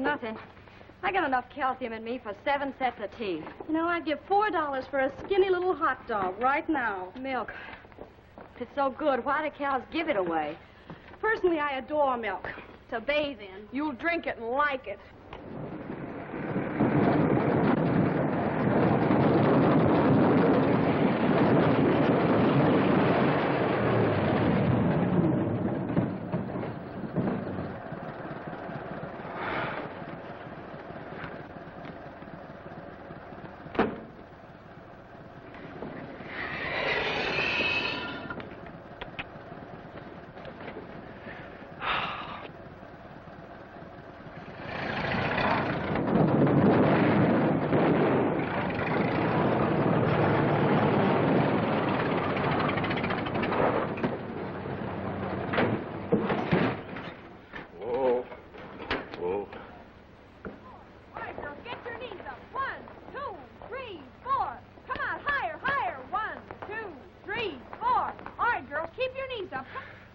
nothing. I got enough calcium in me for 7 sets of teeth. You know, I'd give $4 for a skinny little hot dog right now. Milk. If it's so good, why do cows give it away? Personally, I adore milk to bathe in. You'll drink it and like it.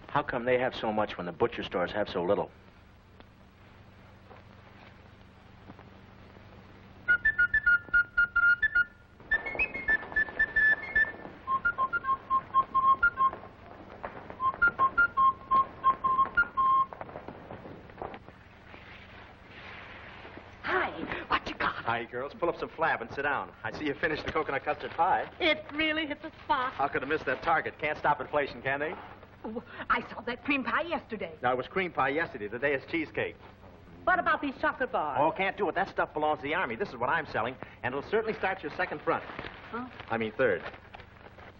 How come they have so much when the butcher stores have so little? Hi, what you got? Hi, girls. Pull up some flab and sit down. I see you finished the coconut custard pie. It really hit the spot. How could I miss that target? Can't stop inflation, can they? Oh, I saw that cream pie yesterday. No, it was cream pie yesterday. Today is cheesecake. What about these chocolate bars? Oh, can't do it. That stuff belongs to the Army. This is what I'm selling, and it'll certainly start your second front. Huh? I mean third.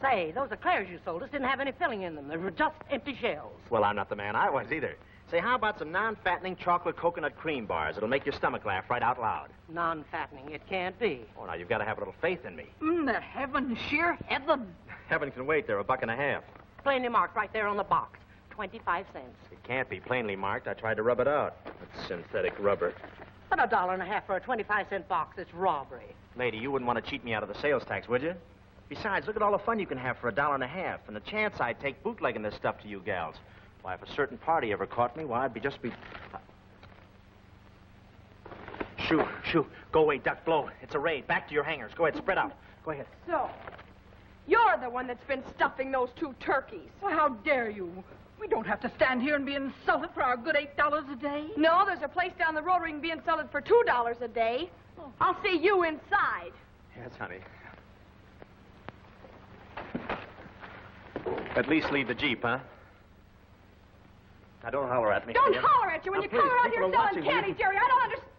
Say, those eclairs you sold us didn't have any filling in them. They were just empty shells. Well, I'm not the man I was either. Say, how about some non-fattening chocolate coconut cream bars? It'll make your stomach laugh right out loud. Non-fattening, it can't be. Oh, now, you've got to have a little faith in me. The heaven, sheer heaven. Heaven can wait. They're $1.50. Plainly marked right there on the box. 25 cents. It can't be plainly marked. I tried to rub it out. It's synthetic rubber. But $1.50 for a 25-cent box, it's robbery. Lady, you wouldn't want to cheat me out of the sales tax, would you? Besides, look at all the fun you can have for $1.50, and the chance I'd take bootlegging this stuff to you gals. Why, if a certain party ever caught me, why, I'd be just be... Shoo. Go away, duck, blow. It's a raid. Back to your hangars. Go ahead, spread out. Go ahead. So, you're the one that's been stuffing those 2 turkeys. Well, how dare you? We don't have to stand here and be insulted for our good $8 a day. No, there's a place down the road where you can be insulted for $2 a day. Oh. I'll see you inside. Yes, honey. At least leave the Jeep, huh? Now, don't holler at me. Don't holler at you when you come around here selling candy, Jerry. I don't understand.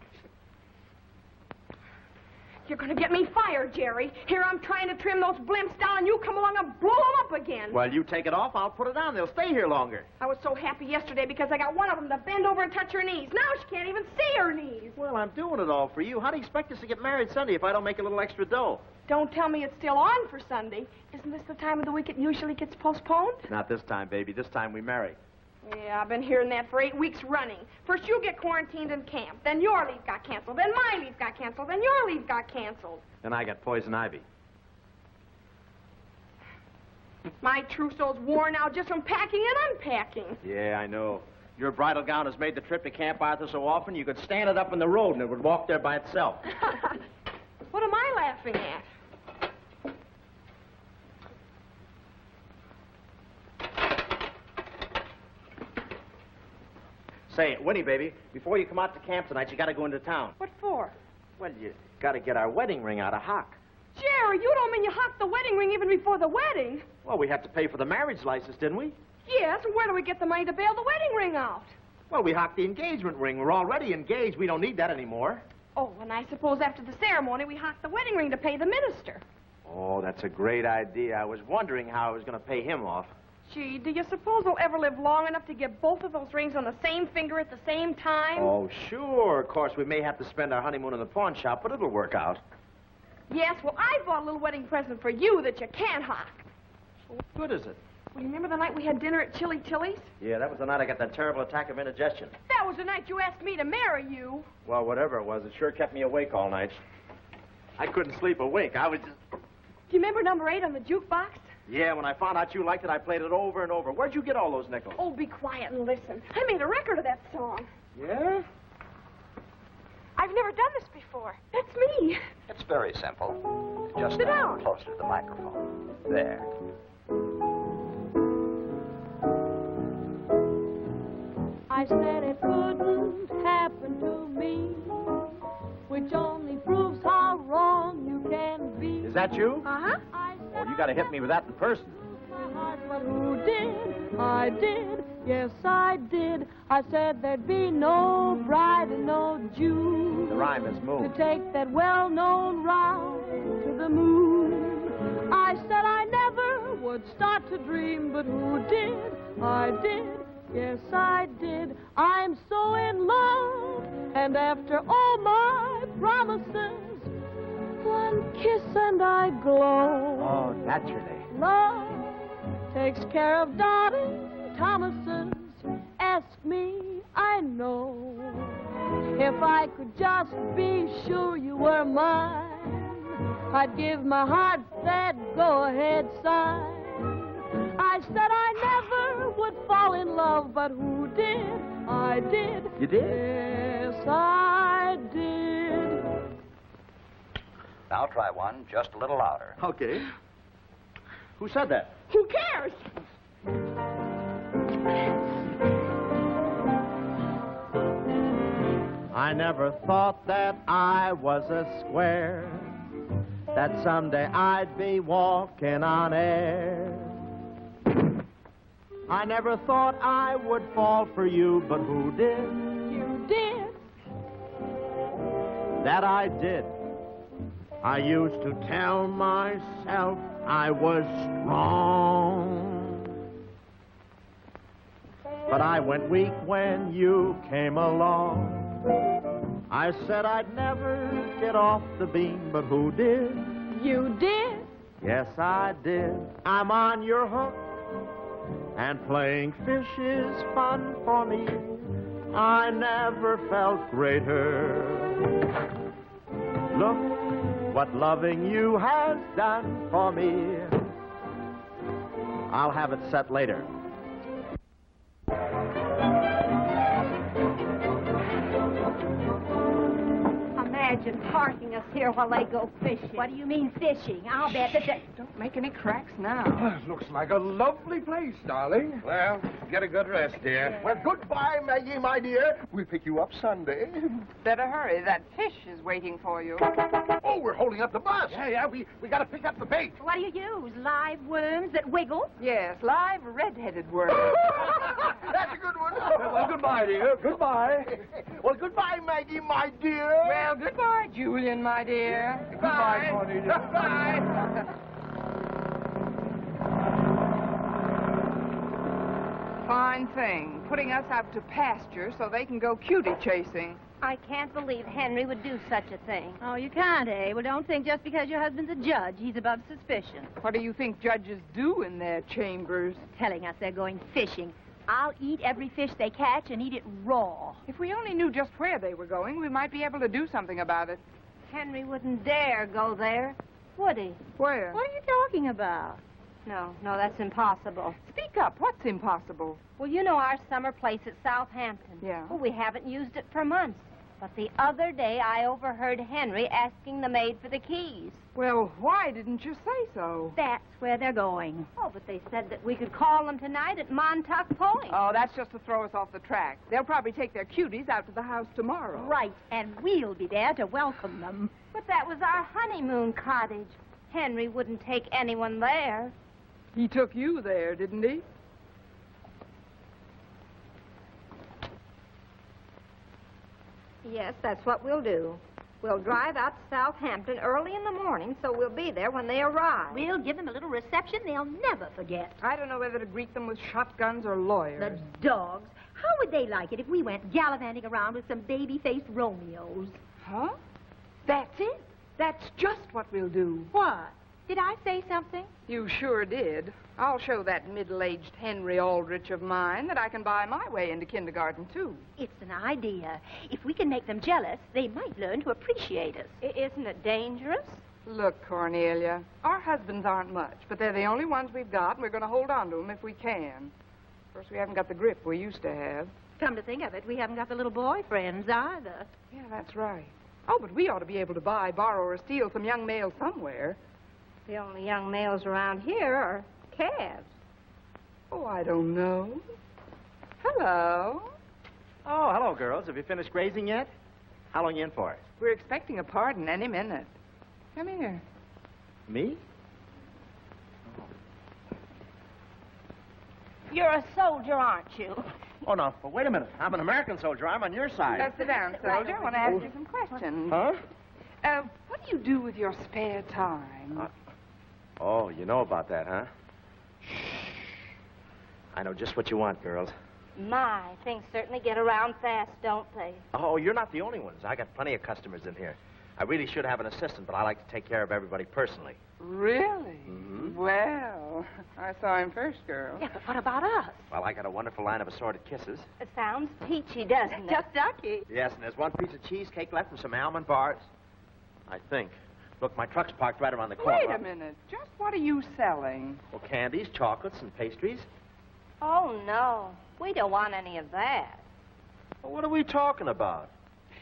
You're going to get me fired, Jerry. Here I'm trying to trim those blimps down, and you come along and blow them up again. Well, you take it off, I'll put it on. They'll stay here longer. I was so happy yesterday because I got one of them to bend over and touch her knees. Now she can't even see her knees. Well, I'm doing it all for you. How do you expect us to get married Sunday if I don't make a little extra dough? Don't tell me it's still on for Sunday. Isn't this the time of the week it usually gets postponed? Not this time, baby. This time we marry. Yeah, I've been hearing that for 8 weeks running. First you get quarantined in camp, then your leave got canceled, then my leave got canceled, then your leave got canceled. Then I got poison ivy. My trousseau's worn out just from packing and unpacking. Yeah, I know. Your bridal gown has made the trip to Camp Arthur so often you could stand it up in the road and it would walk there by itself. What am I laughing at? Say, Winnie, baby, before you come out to camp tonight, you got to go into town. What for? Well, you got to get our wedding ring out of hock. Jerry, you don't mean you hocked the wedding ring even before the wedding? Well, we had to pay for the marriage license, didn't we? Yes, and where do we get the money to bail the wedding ring out? Well, we hocked the engagement ring. We're already engaged. We don't need that anymore. Oh, and I suppose after the ceremony, we hocked the wedding ring to pay the minister. Oh, that's a great idea. I was wondering how I was going to pay him off. Gee, do you suppose we'll ever live long enough to get both of those rings on the same finger at the same time? Oh, sure. Of course, we may have to spend our honeymoon in the pawn shop, but it'll work out. Yes, well, I bought a little wedding present for you that you can't hock. Well, what good is it? Well, you remember the night we had dinner at Chili Tilly's? Yeah, that was the night I got that terrible attack of indigestion. That was the night you asked me to marry you. Well, whatever it was, it sure kept me awake all night. I couldn't sleep awake. I was just... Do you remember number 8 on the jukebox? Yeah, when I found out you liked it, I played it over and over. Where'd you get all those nickels? Oh, be quiet and listen. I made a record of that song. Yeah? I've never done this before. That's me. It's very simple. Just Sit stand down. closer to the microphone. There. I said it couldn't happen to me, which only proves how wrong you can be. Is that you? Uh-huh. I said Oh, you gotta hit me with that in person. my heart, but who did? I did. Yes, I did. I said there'd be no bride and no Jew The rhyme is to moved. take that well-known ride to the moon. I said I never would start to dream, but who did? I did. Yes, I did. I'm so in love, and after all my promises, one kiss and I glow. Oh, naturally. Love takes care of darling Thomases. Ask me, I know. If I could just be sure you were mine, I'd give my heart that go-ahead sign. I said I never would fall in love, but who did? I did. You did? Yes, I did. Now try one just a little louder. Okay. Who said that? Who cares? I never thought that I was a square, that someday I'd be walking on air. I never thought I would fall for you, but who did? You did. That I did. I used to tell myself I was strong. But I went weak when you came along. I said I'd never get off the beam, but who did? You did. Yes, I did. I'm on your hook, and playing fish is fun for me. I never felt greater. Look what loving you has done for me. I'll have it set later. Imagine parking us here while they go fishing. What do you mean fishing? I'll bet that they... Don't make any cracks now. Looks like a lovely place, darling. Well, get a good rest, dear. Well, goodbye, Maggie, my dear. We'll pick you up Sunday. Better hurry. That fish is waiting for you. Oh, we're holding up the bus. Yeah, we got to pick up the bait. What do you use? Live worms that wiggle? Yes, live red-headed worm. That's a good one. Well, goodbye, dear. Goodbye. Well, goodbye, Maggie, my dear. Well, goodbye, Julian, my dear. Goodbye, Cornelia. Goodbye. Fine thing, putting us out to pasture so they can go cutie chasing. I can't believe Henry would do such a thing. Oh, you can't, eh? Well, don't think just because your husband's a judge, he's above suspicion. What do you think judges do in their chambers? Telling us they're going fishing. I'll eat every fish they catch and eat it raw. If we only knew just where they were going, we might be able to do something about it. Henry wouldn't dare go there, would he? Where? What are you talking about? No, that's impossible. Speak up. What's impossible? Well, you know our summer place at Southampton. Yeah. Well, we haven't used it for months. But the other day, I overheard Henry asking the maid for the keys. Well, why didn't you say so? That's where they're going. Oh, but they said that we could call them tonight at Montauk Point. Oh, that's just to throw us off the track. They'll probably take their cuties out to the house tomorrow. Right, and we'll be there to welcome them. But that was our honeymoon cottage. Henry wouldn't take anyone there. He took you there, didn't he? Yes, that's what we'll do. We'll drive out to Southampton early in the morning, so we'll be there when they arrive. We'll give them a little reception they'll never forget. I don't know whether to greet them with shotguns or lawyers. The dogs. How would they like it if we went gallivanting around with some baby-faced Romeos? Huh? That's it. That's just what we'll do. What? Did I say something? You sure did. I'll show that middle-aged Henry Aldrich of mine that I can buy my way into kindergarten, too. It's an idea. If we can make them jealous, they might learn to appreciate us. Isn't it dangerous? Look, Cornelia, our husbands aren't much, but they're the only ones we've got, and we're going to hold on to them if we can. Of course, we haven't got the grip we used to have. Come to think of it, we haven't got the little boy friends either. Yeah, that's right. Oh, but we ought to be able to buy, borrow, or steal some young males somewhere. The only young males around here are calves. Oh, I don't know. Hello. Oh, hello, girls. Have you finished grazing yet? How long you in for? We're expecting a pardon any minute. Come here. Me? You're a soldier, aren't you? Oh, no. But wait a minute. I'm an American soldier. I'm on your side. Sit down, soldier. I want to ask you some questions. Huh? What do you do with your spare time? Oh, you know about that, huh? Shh. I know just what you want, girls. My, things certainly get around fast, don't they? Oh, you're not the only ones. I got plenty of customers in here. I really should have an assistant, but I like to take care of everybody personally. Really? Mm-hmm. Well, I saw him first, girl. Yeah, but what about us? Well, I got a wonderful line of assorted kisses. It sounds peachy, doesn't it? Just ducky. Yes, and there's one piece of cheesecake left and some almond bars. I think. Look, my truck's parked right around the corner. Wait a minute. Just what are you selling? Well, candies, chocolates, and pastries. Oh, no. We don't want any of that. Well, what are we talking about?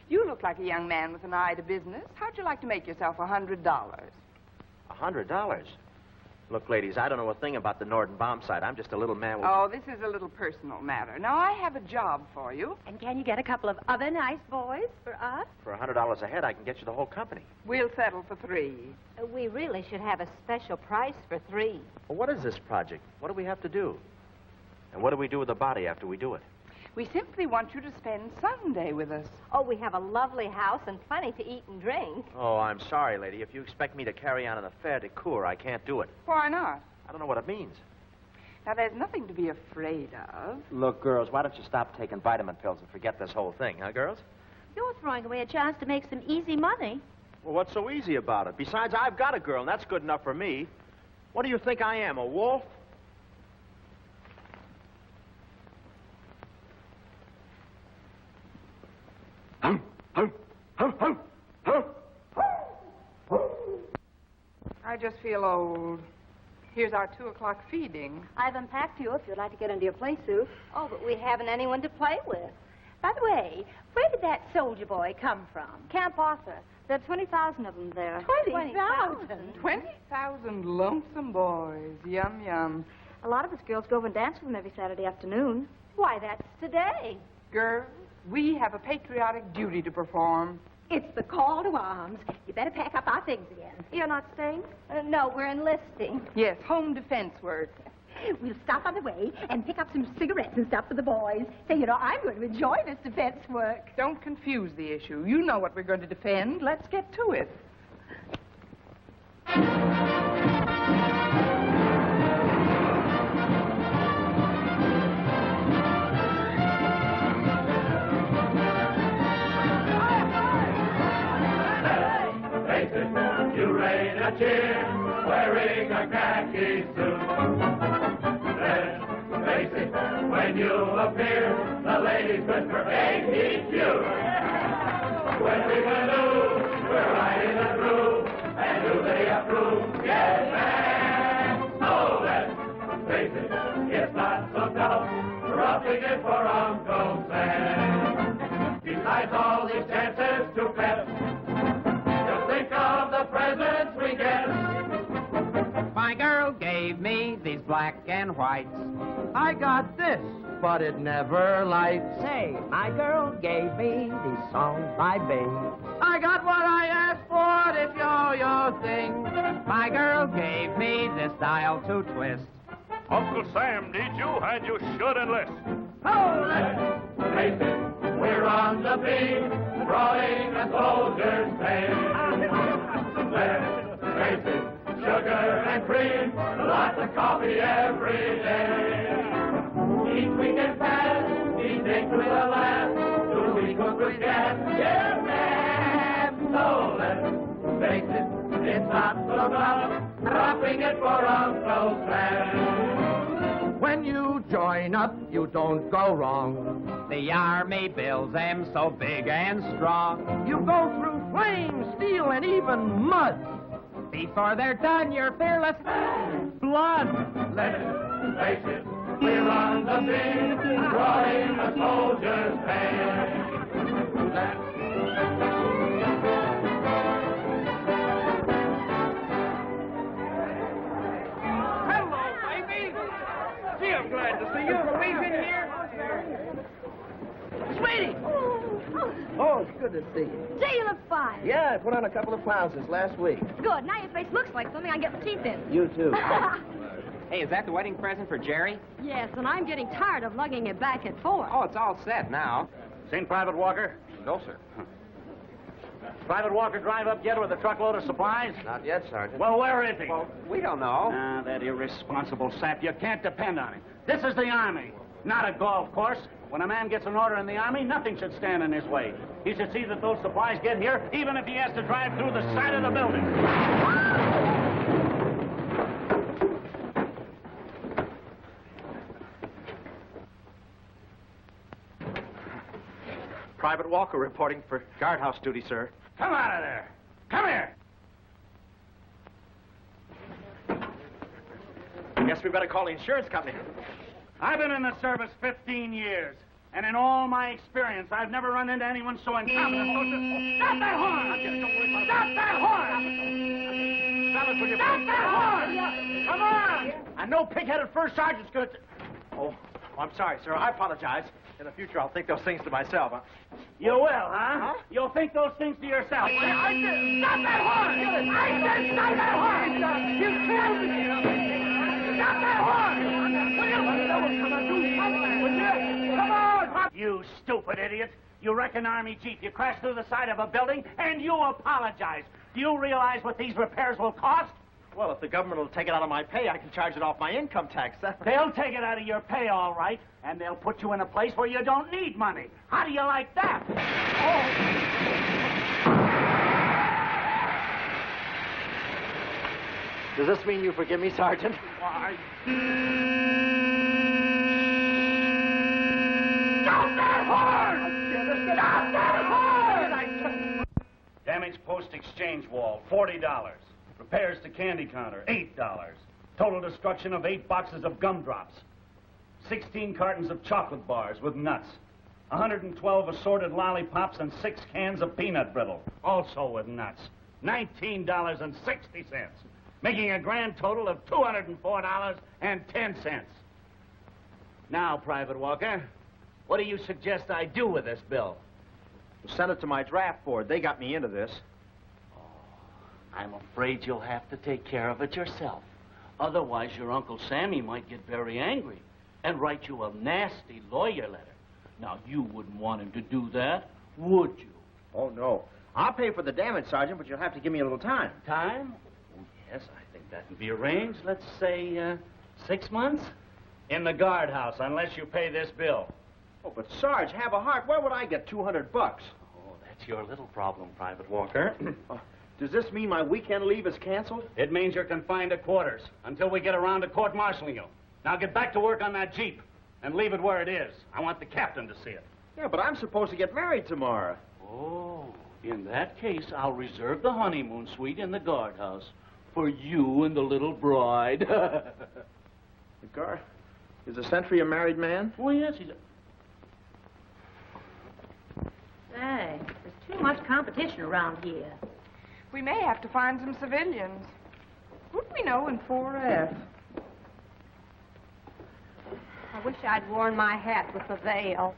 You look like a young man with an eye to business. How'd you like to make yourself $100? $100? Look, ladies, I don't know a thing about the Norden bomb site. I'm just a little man with... Oh, this is a little personal matter. Now, I have a job for you. And can you get a couple of other nice boys for us? For $100 a head, I can get you the whole company. We'll settle for 3. We really should have a special price for 3. Well, what is this project? What do we have to do? And what do we do with the body after we do it? We simply want you to spend Sunday with us. Oh, we have a lovely house and plenty to eat and drink. Oh, I'm sorry, lady. If you expect me to carry on an affaire de cour, I can't do it. Why not? I don't know what it means. Now, there's nothing to be afraid of. Look, girls, why don't you stop taking vitamin pills and forget this whole thing, huh, girls? You're throwing away a chance to make some easy money. Well, what's so easy about it? Besides, I've got a girl, and that's good enough for me. What do you think I am, a wolf? I just feel old. Here's our 2 o'clock feeding. I've unpacked you if you'd like to get into your play suit. Oh, but we haven't anyone to play with. By the way, where did that soldier boy come from? Camp Arthur. There are 20,000 of them there. 20,000? 20,000 lonesome boys. Yum, yum. A lot of us girls go over and dance with them every Saturday afternoon. Why, that's today. Girls, we have a patriotic duty to perform. It's the call to arms. You better pack up our things again. You're not staying? No, we're enlisting. Yes, home defense work. We'll stop on the way and pick up some cigarettes and stuff for the boys. Say, you know, I'm going to enjoy this defense work. Don't confuse the issue. You know what we're going to defend. Let's get to it. You raise a cheer, wearing a khaki suit. Let's face it, when you appear, the ladies whisper, ain't he cute? When we maneuver, we're right in the groove, and do they approve? Yes, ma'am. So let's face it, it's not so tough, roughing it for Uncle Sam. Besides all these chances to pet, think of the presents we get. My girl gave me these black and whites. I got this, but it never lights. Say, my girl gave me these songs by Bing. I got what I asked for, this yo-yo thing. My girl gave me this dial to twist. Uncle Sam needs you, and you should enlist. Oh, let's face it, we're on the beat, drawing a soldier's pay. Let's face it, sugar and cream, lots of coffee every day. Each weekend pass, each day with a laugh, 2 weeks with gas, yeah, ma'am. So let's face it, it's not so tough, dropping it for Uncle Sam. When you join up, you don't go wrong. The army builds them so big and strong. You go through flames, steel, and even mud. Before they're done, you're fearless blood. Let's face it, We run the bid, drawing the soldier's pay. Hello, baby. Gee, I'm glad to see you. We've been here. Sweetie! Oh, it's good to see you. Gee, you look fine. Yeah, I put on a couple of pounds since last week. Good. Now your face looks like something I can get my teeth in. You too. Hey, is that the wedding present for Jerry? Yes, and I'm getting tired of lugging it back and forth. Oh, it's all set now. Seen Private Walker? No, sir. Private Walker drive up yet with a truckload of supplies? Not yet, Sergeant. Well, where is he? Well, we don't know. Ah, that irresponsible sap. You can't depend on him. This is the Army, not a golf course. When a man gets an order in the Army, nothing should stand in his way. He should see that those supplies get here, even if he has to drive through the side of the building. Private Walker reporting for guardhouse duty, sir. Come out of there. Come here. Guess we better call the insurance company. I've been in the service 15 years, and in all my experience, I've never run into anyone so incompetent. Stop that horn! Stop that horn! Stop it, will you? Stop that horn! Come on! I know pig-headed first sergeant's gonna... Oh, I'm sorry, sir. I apologize. In the future, I'll think those things to myself. You will, huh? You'll think those things to yourself. I said, stop that horn! I said, stop that horn! You killed me! Stop that horn! Come on! You stupid idiot. You wreck an Army Jeep. You crash through the side of a building, and you apologize. Do you realize what these repairs will cost? Well, if the government will take it out of my pay, I can charge it off my income tax. They'll take it out of your pay, all right, and they'll put you in a place where you don't need money. How do you like that? Oh. Does this mean you forgive me, Sergeant? Why? Stop that horn! Stop that horn! Damaged post exchange wall, $40. Repairs to candy counter, $8. Total destruction of 8 boxes of gumdrops. 16 cartons of chocolate bars with nuts. 112 assorted lollipops and 6 cans of peanut brittle, also with nuts. $19.60, making a grand total of $204.10. Now, Private Walker, what do you suggest I do with this bill? Send it to my draft board. They got me into this. I'm afraid you'll have to take care of it yourself. Otherwise, your Uncle Sammy might get very angry and write you a nasty lawyer letter. Now, you wouldn't want him to do that, would you? Oh, no. I'll pay for the damage, Sergeant, but you'll have to give me a little time. Time? Oh, yes, I think that can be arranged. Let's say, 6 months? In the guardhouse, unless you pay this bill. Oh, but Sarge, have a heart. Where would I get $200? Oh, that's your little problem, Private Walker. Does this mean my weekend leave is canceled? It means you're confined to quarters until we get around to court-martialing you. Now get back to work on that Jeep and leave it where it is. I want the captain to see it. Yeah, but I'm supposed to get married tomorrow. Oh, in that case, I'll reserve the honeymoon suite in the guardhouse for you and the little bride. The guard? Is the sentry a married man? Oh, yes, he's a... Say, there's too much competition around here. We may have to find some civilians. Who'd we know in 4F? I wish I'd worn my hat with the veil.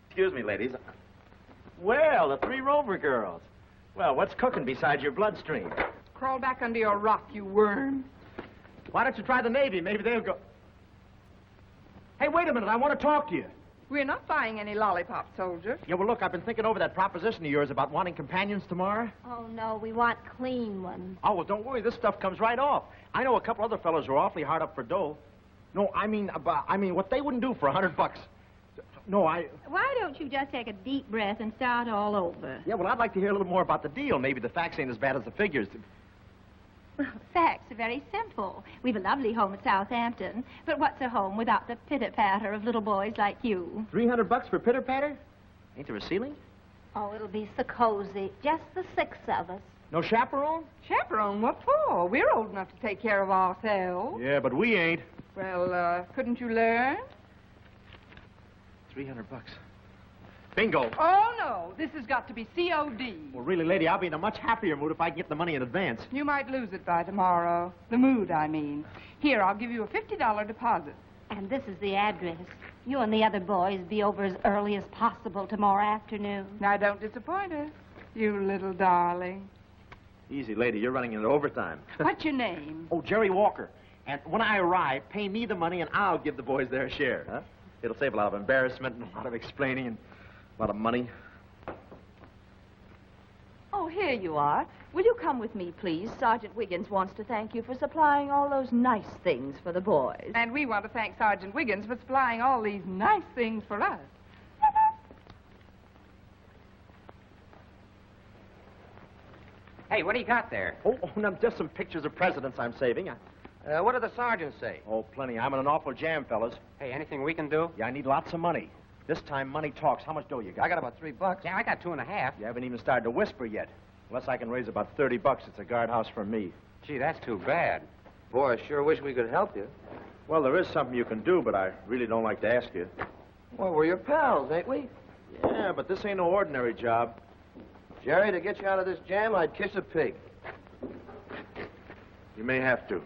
Excuse me, ladies. Well, the 3 Rover girls. Well, what's cooking besides your bloodstream? Crawl back under your rock, you worm. Why don't you try the Navy? Maybe they'll go... Hey, wait a minute. I want to talk to you. We're not buying any lollipop, soldier. Yeah, well, look, I've been thinking over that proposition of yours about wanting companions tomorrow. Oh, no, we want clean ones. Oh, well, don't worry. This stuff comes right off. I know a couple other fellows who are awfully hard up for dough. No, I mean what they wouldn't do for $100. No, Why don't you just take a deep breath and start all over? Yeah, well, I'd like to hear a little more about the deal. Maybe the facts ain't as bad as the figures. Well, facts are very simple. We've a lovely home at Southampton, but what's a home without the pitter-patter of little boys like you? $300 for pitter-patter? Ain't there a ceiling? Oh, it'll be so cozy. Just the 6 of us. No chaperone? Chaperone? What for? We're old enough to take care of ourselves. Yeah, but we ain't. Well, couldn't you learn? $300. Bingo. Oh, no. This has got to be COD. Well, really, lady, I'll be in a much happier mood if I can get the money in advance. You might lose it by tomorrow. The mood, I mean. Here, I'll give you a $50 deposit. And this is the address. You and the other boys be over as early as possible tomorrow afternoon. Now, don't disappoint us, you little darling. Easy, lady. You're running into overtime. What's your name? Oh, Jerry Walker. And when I arrive, pay me the money and I'll give the boys their share, huh? It'll save a lot of embarrassment and a lot of explaining and a lot of money. Oh, here you are. Will you come with me, please? Sergeant Wiggins wants to thank you for supplying all those nice things for the boys. And we want to thank Sergeant Wiggins for supplying all these nice things for us. Hey, what do you got there? Oh, no, just some pictures of presidents I'm saving. What did the sergeant say? Oh, plenty. I'm in an awful jam, fellas. Hey, anything we can do? Yeah, I need lots of money. This time, money talks. How much dough you got? I got about $3. Yeah, I got 2.5. You haven't even started to whisper yet. Unless I can raise about $30, it's a guardhouse for me. Gee, that's too bad. Boy, I sure wish we could help you. Well, there is something you can do, but I really don't like to ask you. Well, we're your pals, ain't we? Yeah, but this ain't no ordinary job. Jerry, to get you out of this jam, I'd kiss a pig. You may have to.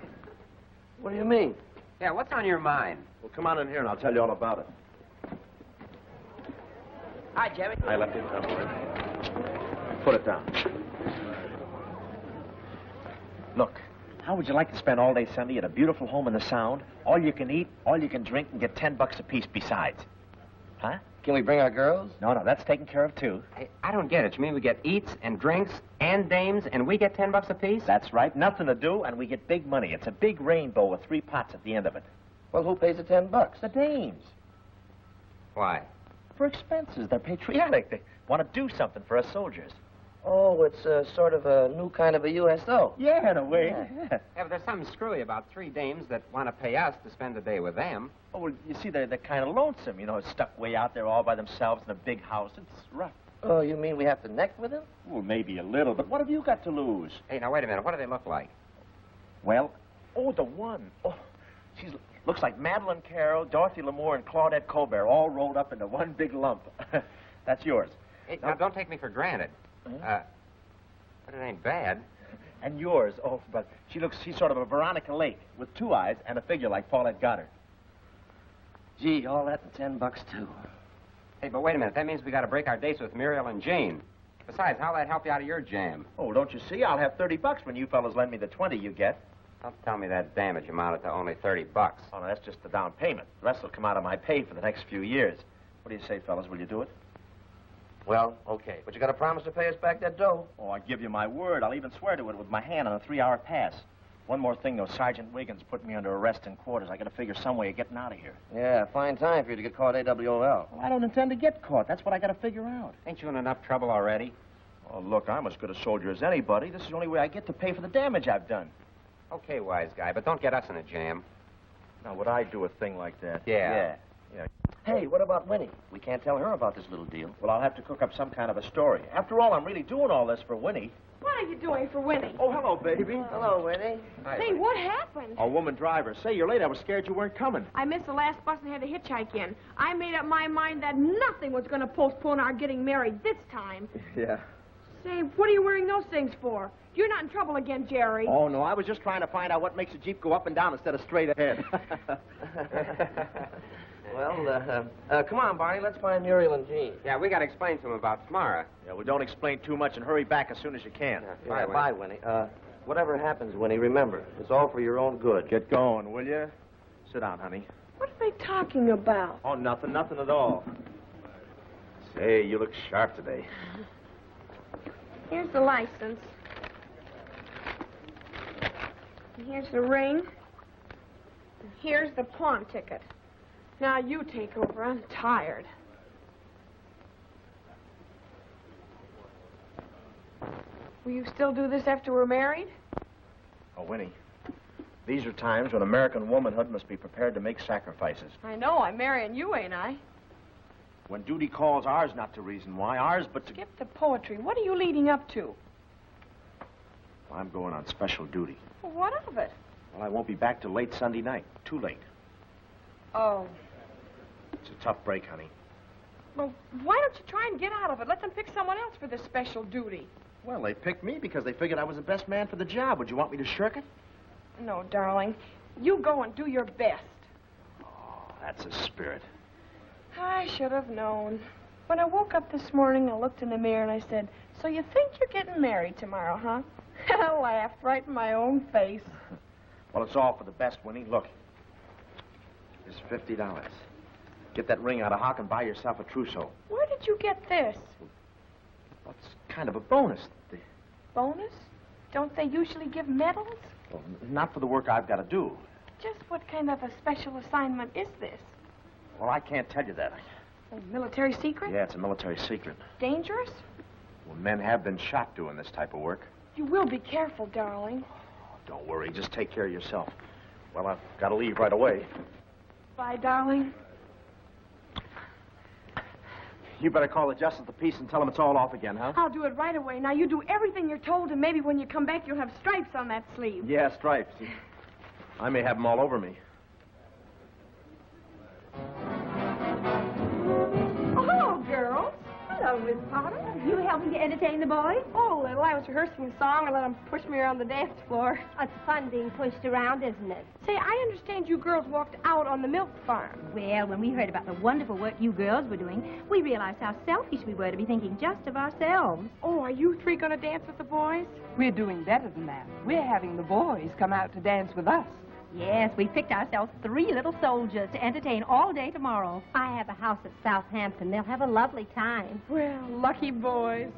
What do you mean? Yeah, what's on your mind? Well, come on in here and I'll tell you all about it. Hi, Jerry. I left it. Don't worry. Put it down. Look, how would you like to spend all day Sunday at a beautiful home in the Sound? All you can eat, all you can drink, and get $10 apiece besides. Huh? Can we bring our girls? No, that's taken care of, too. Hey, I don't get it. You mean we get eats and drinks and dames and we get $10 apiece? That's right. Nothing to do, and we get big money. It's a big rainbow with 3 pots at the end of it. Well, who pays the $10? The dames. Why? For expenses. They're patriotic. They want to do something for us soldiers. Oh, it's sort of a new kind of a USO. Yeah, in a way. Yeah, but there's something screwy about 3 dames that want to pay us to spend the day with them. Oh, well, you see, they're kind of lonesome, you know, stuck way out there all by themselves in a big house. It's rough. Oh, you mean we have to neck with them? Well, maybe a little, but what have you got to lose? Hey, now, wait a minute. What do they look like? Well, the one. Oh, she looks like Madeline Carroll, Dorothy Lamour, and Claudette Colbert all rolled up into one big lump. That's yours. Hey, now, don't take me for granted. But it ain't bad. And yours, but she's sort of a Veronica Lake with 2 eyes and a figure like Paulette Goddard. Gee, all that and $10 too. Hey, but wait a minute. That means we got to break our dates with Muriel and Jane. Besides, how'll that help you out of your jam? Oh, don't you see? I'll have $30 when you fellas lend me the 20 you get. Don't tell me that damage amounted to only $30. Oh, no, that's just the down payment. The rest will come out of my pay for the next few years. What do you say, fellas? Will you do it? Well, okay. But you got to promise to pay us back that dough. Oh, I give you my word. I'll even swear to it with my hand on a 3-hour pass. One more thing, though. Sergeant Wiggins put me under arrest in quarters. I got to figure some way of getting out of here. Yeah, fine time for you to get caught AWOL. Well, I don't intend to get caught. That's what I got to figure out. Ain't you in enough trouble already? Oh, look, I'm as good a soldier as anybody. This is the only way I get to pay for the damage I've done. Okay, wise guy, but don't get us in a jam. Now, would I do a thing like that? Yeah. Hey, what about Winnie? We can't tell her about this little deal. Well, I'll have to cook up some kind of a story. After all, I'm really doing all this for Winnie. What are you doing for Winnie? Oh, hello, baby. Hello, Winnie. Hi, Say, Winnie. what happened? A woman driver. Say, you're late. I was scared you weren't coming. I missed the last bus and had to hitchhike in. I made up my mind that nothing was going to postpone our getting married this time. Yeah. Say, what are you wearing those things for? You're not in trouble again, Jerry. Oh, no, I was just trying to find out what makes a Jeep go up and down instead of straight ahead. Well, come on, Barney. Let's find Muriel and Jean. Yeah, we got to explain to him about tomorrow. Yeah, well, don't explain too much and hurry back as soon as you can. Yeah, bye, Winnie. Whatever happens, Winnie, remember, it's all for your own good. Get going, will you? Sit down, honey. What are they talking about? Oh, nothing at all. Say, you look sharp today. Here's the license. And here's the ring. And here's the pawn ticket. Now you take over. I'm tired. Will you still do this after we're married? Oh, Winnie, these are times when American womanhood must be prepared to make sacrifices. I know. I'm marrying you, ain't I? When duty calls, ours not the reason why. Ours, but to... Skip the poetry. What are you leading up to? Well, I'm going on special duty. Well, what of it? Well, I won't be back till late Sunday night. Too late. Oh. It's a tough break, honey. Well, why don't you try and get out of it? Let them pick someone else for this special duty. Well, they picked me because they figured I was the best man for the job. Would you want me to shirk it? No, darling. You go and do your best. Oh, that's a spirit. I should have known. When I woke up this morning, I looked in the mirror and I said, "So you think you're getting married tomorrow, huh?" And I laughed right in my own face. Well, it's all for the best, Winnie. Look. Here's $50. Get that ring out of hock and buy yourself a trousseau. Where did you get this? Well, it's kind of a bonus. Bonus? Don't they usually give medals? Well, not for the work I've got to do. Just what kind of a special assignment is this? Well, I can't tell you that. A military secret? Yeah, it's a military secret. Dangerous? Well, men have been shot doing this type of work. You will be careful, darling. Oh, don't worry. Just take care of yourself. Well, I've got to leave right away. Bye, darling. You better call the justice of the peace and tell them it's all off again, huh? I'll do it right away. Now, you do everything you're told, and maybe when you come back, you'll have stripes on that sleeve. Yeah, stripes. I may have them all over me. Oh, girls. Hello, Miss Potter. You helping to entertain the boys? Oh, little. I was rehearsing a song and let them push me around the dance floor. It's fun being pushed around, isn't it? Say, I understand you girls walked out on the milk farm. Well, when we heard about the wonderful work you girls were doing, we realized how selfish we were to be thinking just of ourselves. Oh, are you three going to dance with the boys? We're doing better than that. We're having the boys come out to dance with us. Yes, we picked ourselves 3 little soldiers to entertain all day tomorrow. I have a house at Southampton. They'll have a lovely time. Well, lucky boys.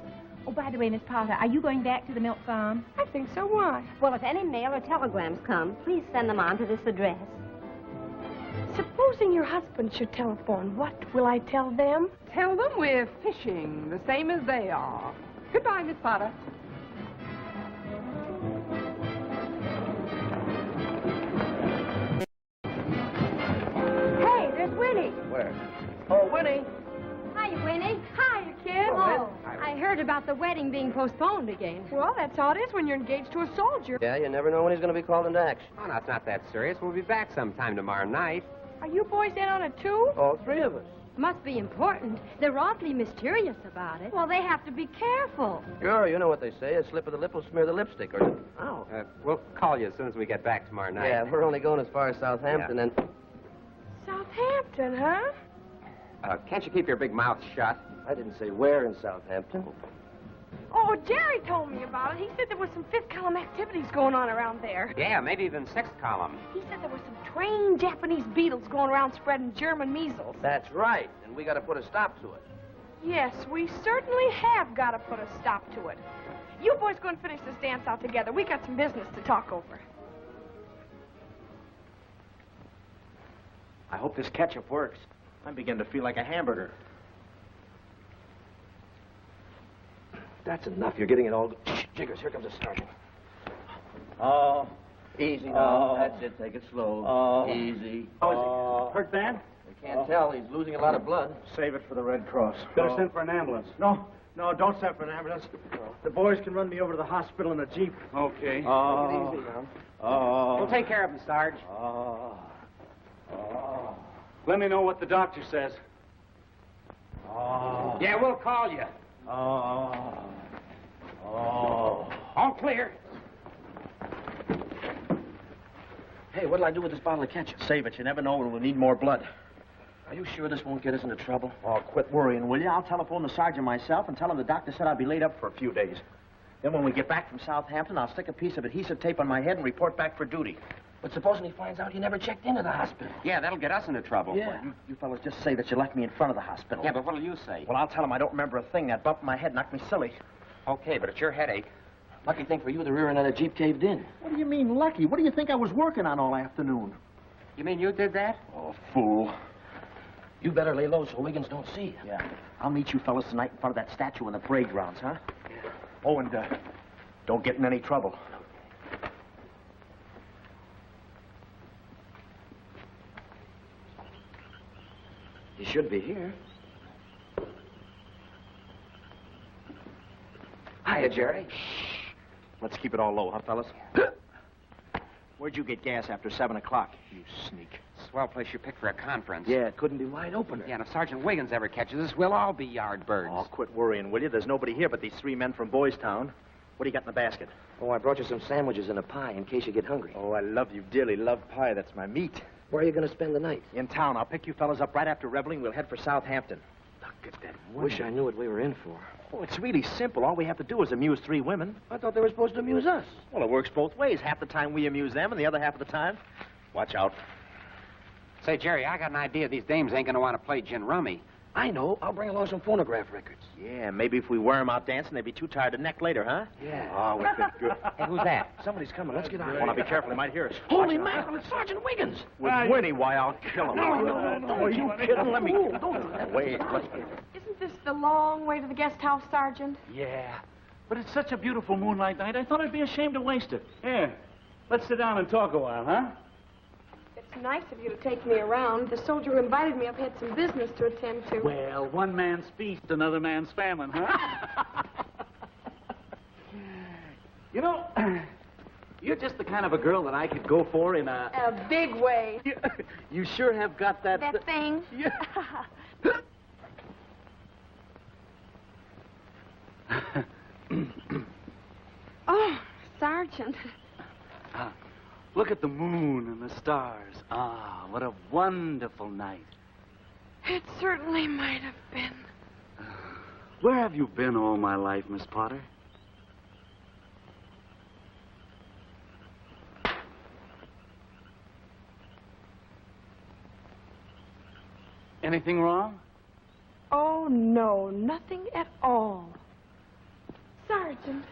Oh, by the way, Miss Potter, are you going back to the milk farm? I think so. Why? Well, if any mail or telegrams come, please send them on to this address. Supposing your husband should telephone, what will I tell them? Tell them we're fishing, the same as they are. Goodbye, Miss Potter. Hey, there's Winnie. Where? Oh, Winnie. Hiya, Winnie. Hiya, kid. Oh, I heard about the wedding being postponed again. Well, that's how it is when you're engaged to a soldier. Yeah, you never know when he's going to be called into action. Oh, no, it's not that serious. We'll be back sometime tomorrow night. Are you boys in on it, too? All 3 of us. Must be important. They're awfully mysterious about it. Well, they have to be careful. Sure, you know what they say. A slip of the lip will smear the lipstick. Or... Oh. We'll call you as soon as we get back tomorrow night. Yeah, we're only going as far as Southampton and... Southampton, huh? Can't you keep your big mouth shut? I didn't say where in Southampton. Oh, Jerry told me about it. He said there was some 5th column activities going on around there. Yeah, maybe even 6th column. He said there were some trained Japanese beetles going around spreading German measles. That's right, and we got to put a stop to it. Yes, we certainly have got to put a stop to it. You boys go and finish this dance out together. We got some business to talk over. I hope this ketchup works. I'm beginning to feel like a hamburger. That's enough. You're getting it all... Shh, Jiggers, here comes the sergeant. Oh. Easy now. That's it. Take it slow. Easy. How is he? Hurt bad? I can't tell. He's losing a lot of blood. Save it for the Red Cross. Better send for an ambulance. No, don't send for an ambulance. The boys can run me over to the hospital in a Jeep. Okay. Take it easy now. We'll take care of him, Sarge. Let me know what the doctor says. Yeah, we'll call you. All clear. Hey, what'll I do with this bottle of ketchup? Save it. You never know when we'll need more blood. Are you sure this won't get us into trouble? Oh, quit worrying, will you? I'll telephone the sergeant myself and tell him the doctor said I'll be laid up for a few days. Then when we get back from Southampton, I'll stick a piece of adhesive tape on my head and report back for duty. But supposing he finds out you never checked into the hospital? Yeah, that'll get us into trouble. Yeah. You fellas just say that you left me in front of the hospital. Yeah, but what'll you say? Well, I'll tell him I don't remember a thing. That bump in my head knocked me silly. Okay, but it's your headache. Lucky thing for you, the rear end of the Jeep caved in. What do you mean, lucky? What do you think I was working on all afternoon? You mean you did that? Oh, fool. You better lay low so Wiggins don't see you. Yeah. I'll meet you fellas tonight in front of that statue in the parade grounds, huh? Oh, and don't get in any trouble. He should be here. you, Jerry. Shh. Let's keep it all low, huh, fellas? Where'd you get gas after 7 o'clock, you sneak? Swell place you picked for a conference. Yeah, it couldn't be wide open. Yeah, and if Sergeant Wiggins ever catches us, we'll all be yard birds. Oh, quit worrying, will you? There's nobody here but these 3 men from Boys Town. What do you got in the basket? Oh, I brought you some sandwiches and a pie in case you get hungry. Oh, I love you dearly. Love pie. That's my meat. Where are you going to spend the night? In town. I'll pick you fellas up right after reveling. We'll head for Southampton. Look at that woman. Wish I knew what we were in for. Oh, it's really simple. All we have to do is amuse 3 women. I thought they were supposed to amuse us. Well, it works both ways. Half the time we amuse them, and the other half of the time, watch out. Say, Jerry, I got an idea these dames ain't going to want to play gin rummy. I know. I'll bring along some phonograph records. Yeah, maybe if we wear them out dancing, they'd be too tired to neck later, huh? Yeah. Oh, we've been good. Hey, who's that? Somebody's coming. Let's get out. Oh, now be careful. They might hear us. Holy mackerel, it's Sergeant Wiggins. With Winnie, why, I'll kill him. No, Are you kidding? Let me... Don't do that. Wait, let's... Isn't this the long way to the guest house, Sergeant? Yeah, but it's such a beautiful moonlight night, I thought I'd be ashamed to waste it. Here, let's sit down and talk a while, huh? It's nice of you to take me around. The soldier who invited me up had some business to attend to. Well, one man's feast, another man's famine, huh? You know, you're just the kind of a girl that I could go for in a... A big way. You sure have got that... That thing? Yeah. Oh, Sergeant. Look at the moon and the stars. Ah, what a wonderful night. It certainly might have been. Where have you been all my life, Miss Potter? Anything wrong? Oh, no, nothing at all. Sergeant,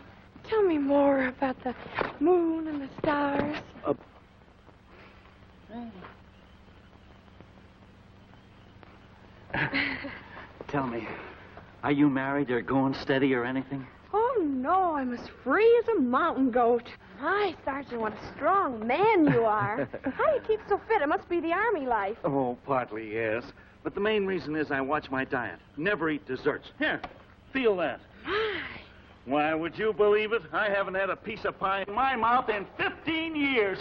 tell me more about the moon and the stars. Tell me, are you married or going steady or anything? Oh, no, I'm as free as a mountain goat. My, Sergeant, what a strong man you are. How do you keep so fit? It must be the Army life. Oh, partly, yes. But the main reason is I watch my diet. Never eat desserts. Here, feel that. My. Why, would you believe it? I haven't had a piece of pie in my mouth in 15 years.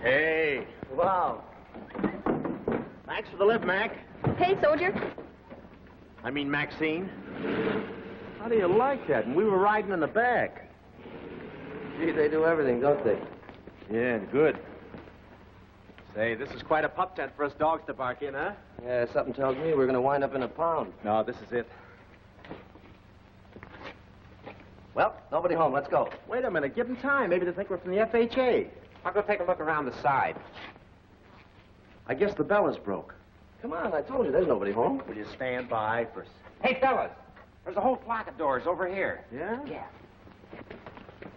Hey. Wow. Thanks for the lift, Mac. Hey, soldier. I mean, Maxine. How do you like that? And we were riding in the back. Gee, they do everything, don't they? Yeah, good. Say, this is quite a pup tent for us dogs to bark in, huh? Yeah, something tells me we're going to wind up in a pound. No, this is it. Well, nobody home. Let's go. Wait a minute. Give them time. Maybe they think we're from the FHA. I'll go take a look around the side. I guess the bell is broke. Come on, I told you there's nobody home. Will you stand by for... Hey, fellas, there's a whole flock of doors over here. Yeah? Yeah.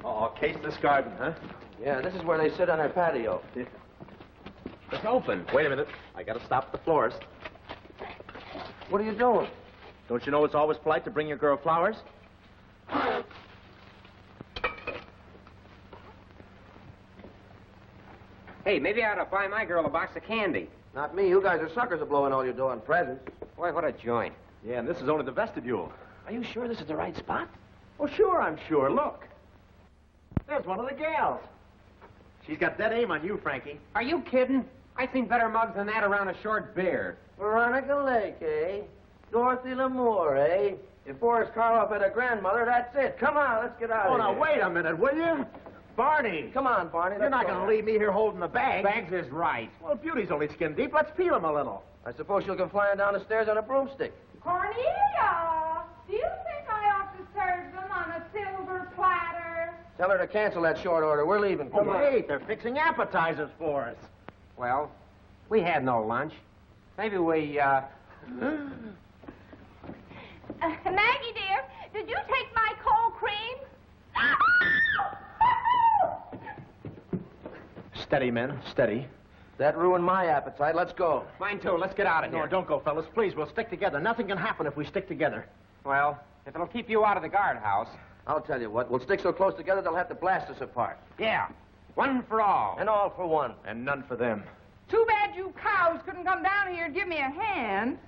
Oh, case this garden, huh? Yeah, this is where they sit on their patio. It's open. Wait a minute. I gotta stop the florist. What are you doing? Don't you know it's always polite to bring your girl flowers? Hey, maybe I ought to buy my girl a box of candy. Not me. You guys are suckers of blowing all your dough on presents. Boy, what a joint. Yeah, and this is only the vestibule. Are you sure this is the right spot? Oh, sure, I'm sure. Look. There's one of the gals. She's got dead aim on you, Frankie. Are you kidding? I've seen better mugs than that around a short beer. Veronica Lake, eh? Dorothy Lamour, eh? If Boris Karloff had a grandmother, that's it. Come on, let's get out of here. Oh, now, wait a minute, will you? Barney. Come on, Barney. You're not going to leave me here holding the bag. Bags is right. Well, Beauty's only skin deep. Let's peel him a little. I suppose she'll come flying down the stairs on a broomstick. Cornelia, do you think I ought to serve them on a silver platter? Tell her to cancel that short order. We're leaving. Come on. Wait, they're fixing appetizers for us. Well, we had no lunch. Maybe we, Maggie, dear, did you take my cold cream? Steady, men. Steady. That ruined my appetite. Let's go. Mine too. Let's get out of here. No, don't go, fellas. Please, we'll stick together. Nothing can happen if we stick together. Well, if it'll keep you out of the guardhouse. I'll tell you what. We'll stick so close together they'll have to blast us apart. Yeah. One for all. And all for one. And none for them. Too bad you cows couldn't come down here and give me a hand.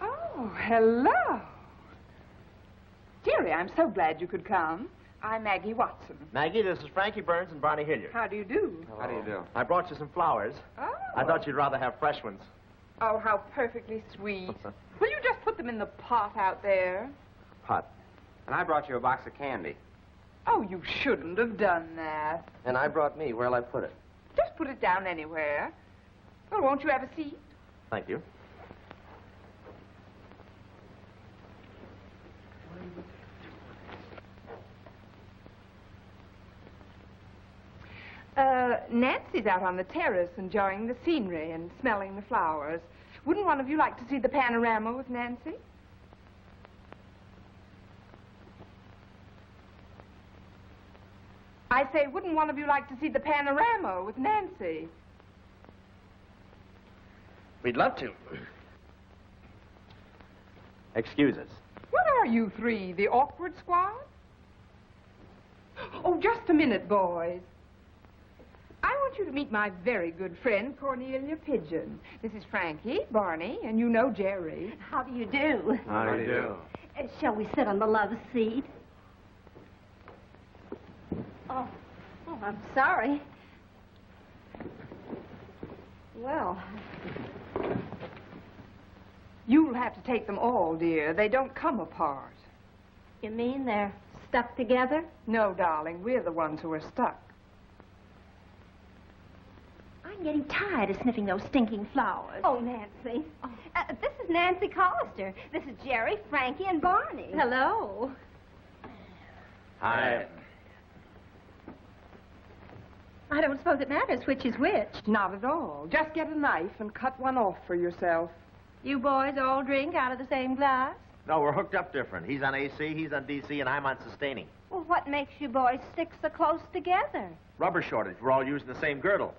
Oh, hello. Dearie, I'm so glad you could come. I'm Maggie Watson. Maggie, this is Frankie Burns and Barney Hilliard. How do you do? How do you do? I brought you some flowers. Oh. I thought you'd rather have fresh ones. Oh, how perfectly sweet. Will you just put them in the pot out there? Pot. And I brought you a box of candy. Oh, you shouldn't have done that. And I brought me. Where'll I put it? Just put it down anywhere. Well, won't you have a seat? Thank you. Nancy's out on the terrace enjoying the scenery and smelling the flowers. Wouldn't one of you like to see the panorama with Nancy? I say, wouldn't one of you like to see the panorama with Nancy? We'd love to. Excuse us. What are you three, the awkward squad? Oh, just a minute, boys. I want you to meet my very good friend, Cornelia Pigeon. This is Frankie, Barney, and you know Jerry. How do you do? How do you do? Shall we sit on the love seat? Oh, I'm sorry. Well... You'll have to take them all, dear. They don't come apart. You mean they're stuck together? No, darling. We're the ones who are stuck. I'm getting tired of sniffing those stinking flowers. Oh, Nancy. This is Nancy Collister. This is Jerry, Frankie, and Barney. Hello. Hi. I don't suppose it matters which is which. Not at all. Just get a knife and cut one off for yourself. You boys all drink out of the same glass? No, we're hooked up different. He's on AC, he's on DC, and I'm on sustaining. Well, what makes you boys stick so close together? Rubber shortage. We're all using the same girdle.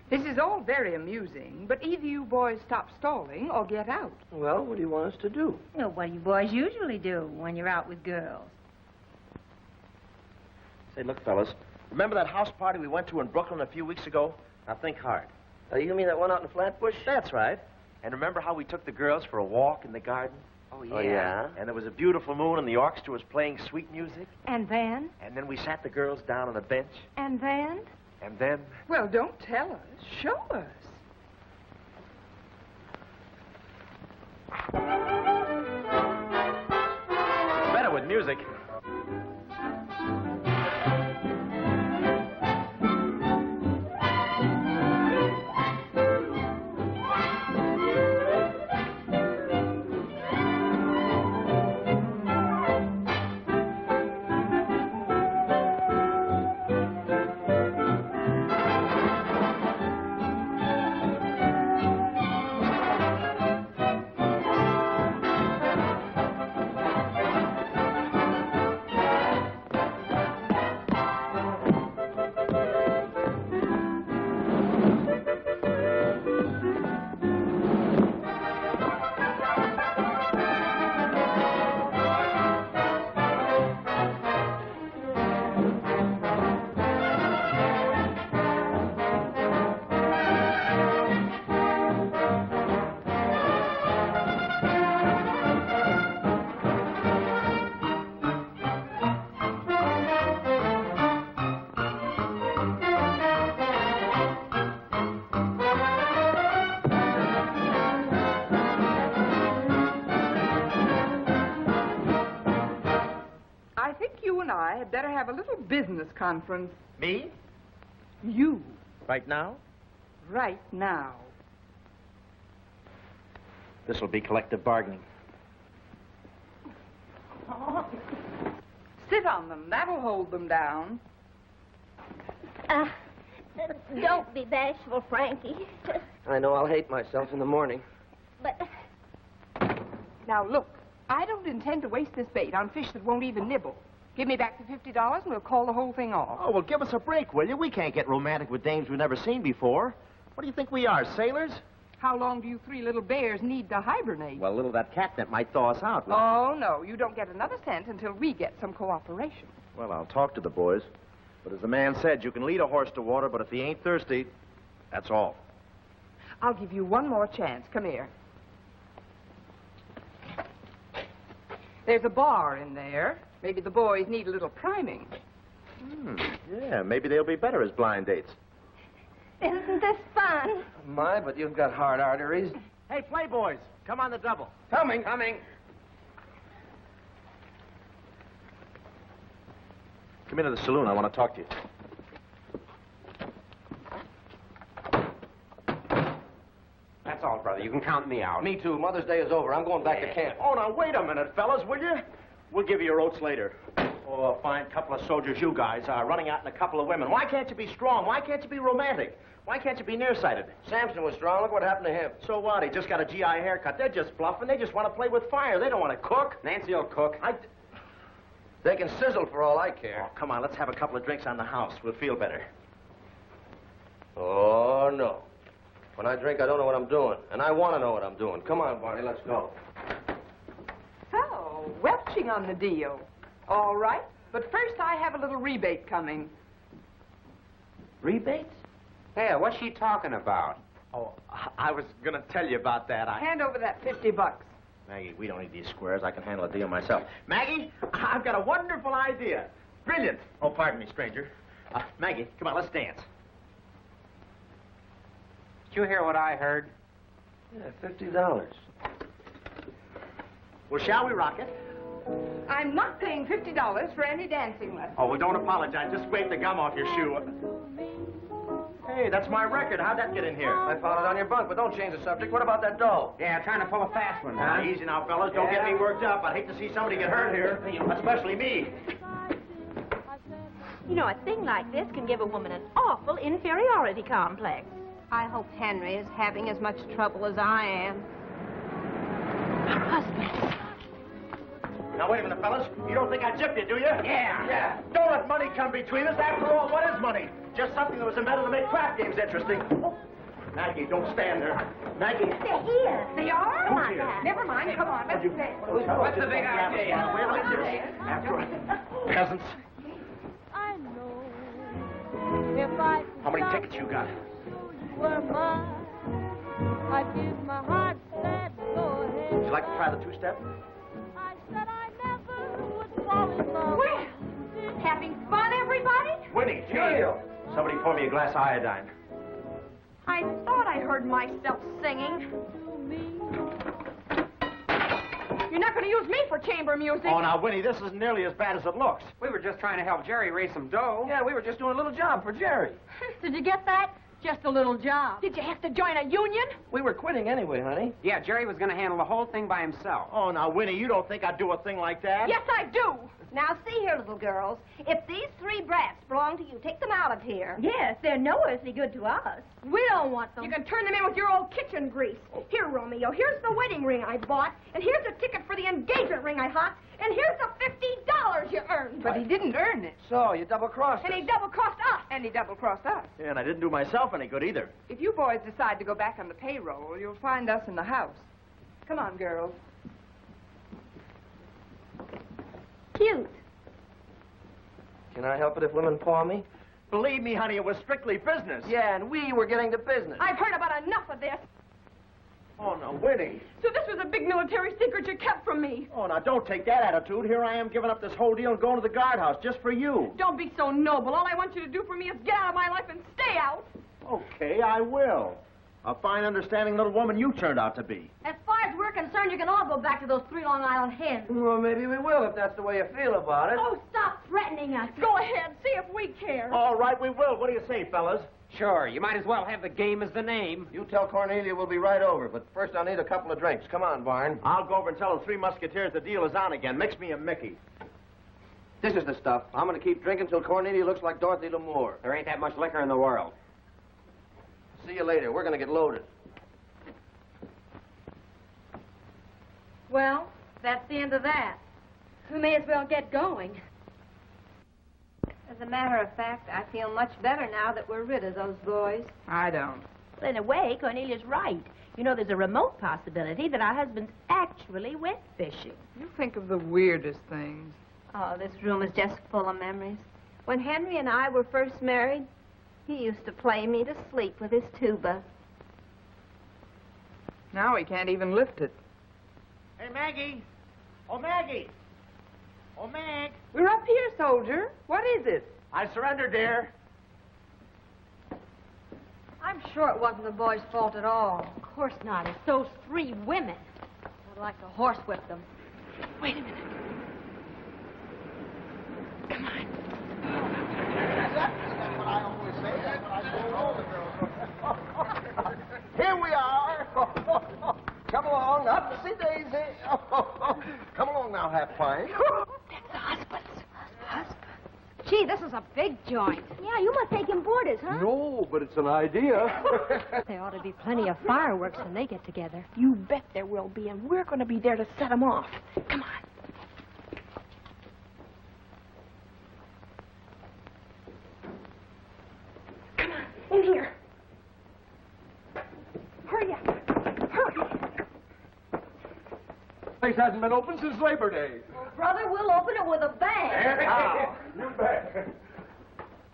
This is all very amusing, but either you boys stop stalling or get out. Well, what do you want us to do? Well, what do you boys usually do when you're out with girls? Say, look, fellas, remember that house party we went to in Brooklyn a few weeks ago? Now think hard. You mean that one out in Flatbush? That's right. And remember how we took the girls for a walk in the garden? Oh, yeah. Oh, yeah? And there was a beautiful moon and the orchestra was playing sweet music. And then? And then we sat the girls down on a bench. And then? And then... Well, don't tell us. Show us. Better with music. I'd better have a little business conference. Me? You. Right now? Right now. This will be collective bargaining. Sit on them. That'll hold them down. Don't be bashful, Frankie. I know I'll hate myself in the morning. But... Now, look, I don't intend to waste this bait on fish that won't even nibble. Give me back the $50 and we'll call the whole thing off. Oh, well, give us a break, will you? We can't get romantic with dames we've never seen before. What do you think we are, sailors? How long do you three little bears need to hibernate? Well, little that catnip might thaw us out. Oh, no. You don't get another cent until we get some cooperation. Well, I'll talk to the boys. But as the man said, you can lead a horse to water, but if he ain't thirsty, that's all. I'll give you one more chance. Come here. There's a bar in there. Maybe the boys need a little priming. Yeah, maybe they'll be better as blind dates. Isn't this fun? My, but you've got hard arteries. Hey, playboys, come on the double. Coming. Coming. Come into the saloon. I want to talk to you. That's all, brother. You can count me out. Me too. Mother's Day is over. I'm going back to camp. Oh, now, wait a minute, fellas, will you? We'll give you your oats later. Oh, a fine couple of soldiers you guys are running out in a couple of women. Why can't you be strong? Why can't you be romantic? Why can't you be nearsighted? Samson was strong. Look what happened to him. So what? He just got a GI haircut. They're just bluffing. They just want to play with fire. They don't want to cook. Nancy will cook. They can sizzle for all I care. Oh, come on, let's have a couple of drinks on the house. We'll feel better. Oh, no. When I drink, I don't know what I'm doing. And I want to know what I'm doing. Come on, Barney, let's go. So, welching on the deal. All right. But first, I have a little rebate coming. Rebates? Hey, what's she talking about? Oh, I was going to tell you about that. Hand over that $50. Maggie, we don't need these squares. I can handle a deal myself. Maggie, I've got a wonderful idea. Brilliant. Oh, pardon me, stranger. Maggie, come on, let's dance. Did you hear what I heard? Yeah, $50. Well, shall we rock it? I'm not paying $50 for any dancing lessons. Oh, well, don't apologize. Just scrape the gum off your shoe. Hey, that's my record. How'd that get in here? I found it on your bunk, but don't change the subject. What about that dough? Yeah, trying to pull a fast one, huh? Easy now, fellas. Don't get me worked up. I'd hate to see somebody get hurt here, especially me. You know, a thing like this can give a woman an awful inferiority complex. I hope Henry is having as much trouble as I am. Husband. Now, wait a minute, fellas. You don't think I gypped you, do you? Yeah. Don't let money come between us. After all, what is money? Just something that was invented to make craft games interesting. Oh. Maggie, don't stand there. Maggie. They're here. They are? Who's here? Never mind. Come on, let's play. What's the big idea? After all. Peasants. I know if I How many tickets you got? were mine, I'd give my heart that go ahead. Would you like to try the two-step? I said I never would fall in love. Well, having fun, everybody? Winnie, Jill. Somebody pour me a glass of iodine. I thought I heard myself singing. You're not going to use me for chamber music. Oh, now, Winnie, this isn't nearly as bad as it looks. We were just trying to help Jerry raise some dough. Yeah, we were just doing a little job for Jerry. Did you get that? Just a little job. Did you have to join a union? We were quitting anyway, honey. Yeah, Jerry was going to handle the whole thing by himself. Oh, now, Winnie, you don't think I'd do a thing like that? Yes, I do. Now, see here, little girls. If these three brats belong to you, take them out of here. Yes, they're no earthly good to us. We don't want them. You can turn them in with your old kitchen grease. Here, Romeo, here's the wedding ring I bought, and here's a ticket for the engagement ring I hocked, and here's the $50 you earned. But he didn't earn it. So, you double-crossed And us. he double-crossed us. And he double-crossed us. Yeah, and I didn't do myself any good either. If you boys decide to go back on the payroll, you'll find us in the house. Come on, girls. Cute. Can I help it if women paw me? Believe me, honey, it was strictly business. Yeah, and we were getting to business. I've heard about enough of this. Oh, now, Winnie. So this was a big military secret you kept from me. Oh, now, don't take that attitude. Here I am giving up this whole deal and going to the guardhouse just for you. Don't be so noble. All I want you to do for me is get out of my life and stay out. Okay, I will. A fine, understanding little woman you turned out to be. As far as we're concerned, you can all go back to those 3 Long Island hens. Well, maybe we will if that's the way you feel about it. Oh, stop threatening us. Go ahead. See if we care. All right, we will. What do you say, fellas? Sure, you might as well have the game as the name. You tell Cornelia we'll be right over, but first I'll need a couple of drinks. Come on, Barn. I'll go over and tell the Three Musketeers the deal is on again. Mix me a Mickey. This is the stuff. I'm going to keep drinking till Cornelia looks like Dorothy L'Amour. There ain't that much liquor in the world. See you later. We're going to get loaded. Well, that's the end of that. We may as well get going. As a matter of fact, I feel much better now that we're rid of those boys. I don't. Well, in a way, Cornelia's right. You know, there's a remote possibility that our husbands actually went fishing. You think of the weirdest things. Oh, this room is just full of memories. When Henry and I were first married, he used to play me to sleep with his tuba. Now he can't even lift it. Hey, Maggie. Oh, Maggie. Oh, Mag. We're up here, soldier. What is it? I surrender, dear. I'm sure it wasn't the boy's fault at all. Of course not. It's those 3 women. I'd like to horsewhip them. Wait a minute. Come on. That's what I always say. That's what I told all the girls. Here we are. Come along, upsy daisy. Come along now, half pint. That's the husband's. Gee, this is a big joint. Yeah, you must take him boarders, huh? No, but it's an idea. There ought to be plenty of fireworks when they get together. You bet there will be, and we're going to be there to set them off. Come on. Come on, in here. Hurry up. Hurry. Place hasn't been open since Labor Day. Well, brother, we'll open it with a bang. How? You bet.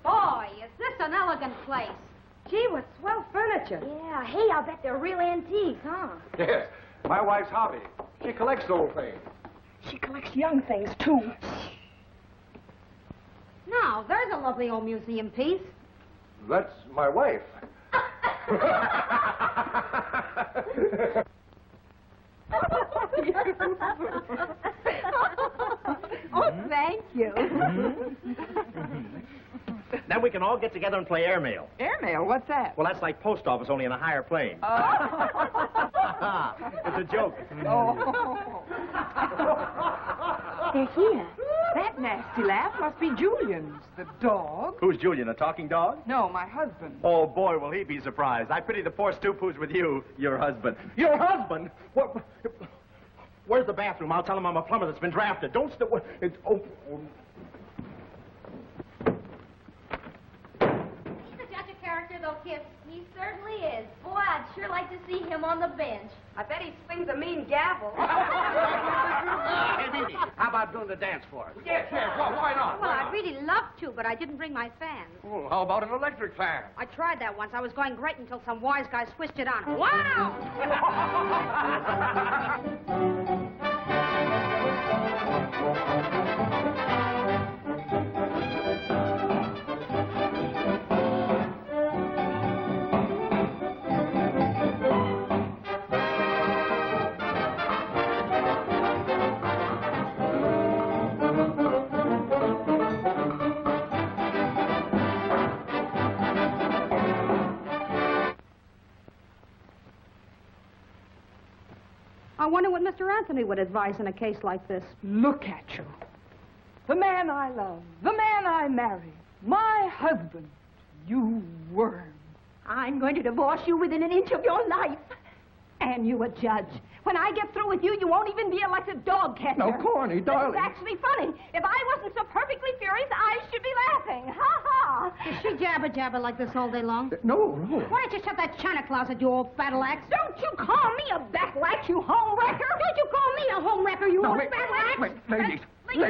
Boy, is this an elegant place. Gee, what swell furniture. Yeah, hey, I'll bet they're real antiques, huh? Yes, my wife's hobby. She collects old things. She collects young things, too. Now, there's a lovely old museum piece. That's my wife. Oh, thank you. Then we can all get together and play airmail. Airmail? What's that? Well, that's like post office, only in a higher plane. It's a joke. Oh. They're here. That nasty laugh must be Julian's, the dog. Who's Julian, a talking dog? No, my husband. Oh, boy, will he be surprised. I pity the poor stoop who's with you, your husband. Your husband? What? Where's the bathroom? I'll tell him I'm a plumber that's been drafted. Don't st... Oh. He's a judge of character, though, kid. He certainly is. Boy, I'd sure like to see him on the bench. I bet he swings a mean gavel. Hey, Mimi, how about doing the dance for us? Yes, why not? Well, I'd really love to, but I didn't bring my fans. Well, how about an electric fan? I tried that once. I was going great until some wise guy switched it on. Wow! I wonder what Mr. Anthony would advise in a case like this. Look at you. The man I love, the man I marry, my husband, you worm. I'm going to divorce you within an inch of your life. And you a judge. When I get through with you, you won't even be elected dog catcher. No, Corny, darling. This is actually funny. If I wasn't so perfectly furious, I should be laughing. Ha ha. Does she jabber like this all day long? No. Why don't you shut that china closet, you old battle axe? Don't you call me a battle axe, you home wrecker. Don't you call me a home wrecker, you old battle axe? Wait, ladies. Let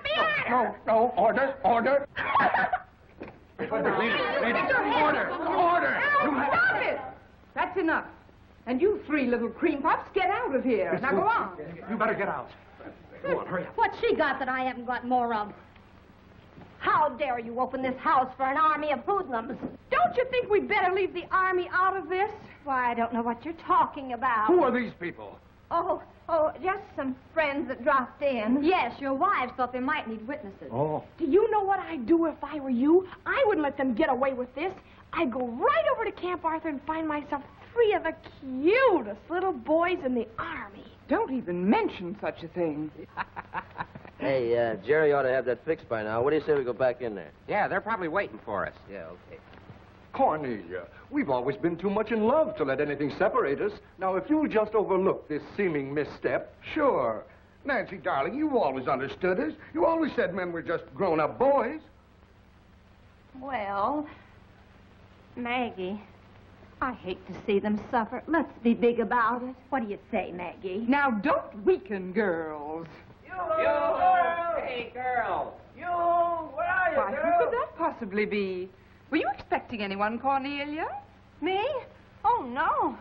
me at her. No, order. Ladies, order. Now, stop it. That's enough. And you 3 little cream puffs, get out of here. Now, go on. You better get out. Go on, hurry up. What's she got that I haven't got more of? How dare you open this house for an army of hoodlums? Don't you think we'd better leave the army out of this? Why, I don't know what you're talking about. Who are these people? Oh, just some friends that dropped in. Yes, your wives thought they might need witnesses. Oh. Do you know what I'd do if I were you? I wouldn't let them get away with this. I'd go right over to Camp Arthur and find myself 3 of the cutest little boys in the Army. Don't even mention such a thing. Hey, Jerry ought to have that fixed by now. What do you say we go back in there? Yeah, they're probably waiting for us. Yeah, okay. Cornelia, we've always been too much in love to let anything separate us. Now, if you'll just overlook this seeming misstep, sure. Nancy, darling, you always understood us. You always said men were just grown-up boys. Well, Maggie, I hate to see them suffer. Let's be big about it. What do you say, Maggie? Now, don't weaken, girls. Hey, girl. You, where are you, Why, girl? who could that possibly be? Were you expecting anyone, Cornelia? Me? Oh, no.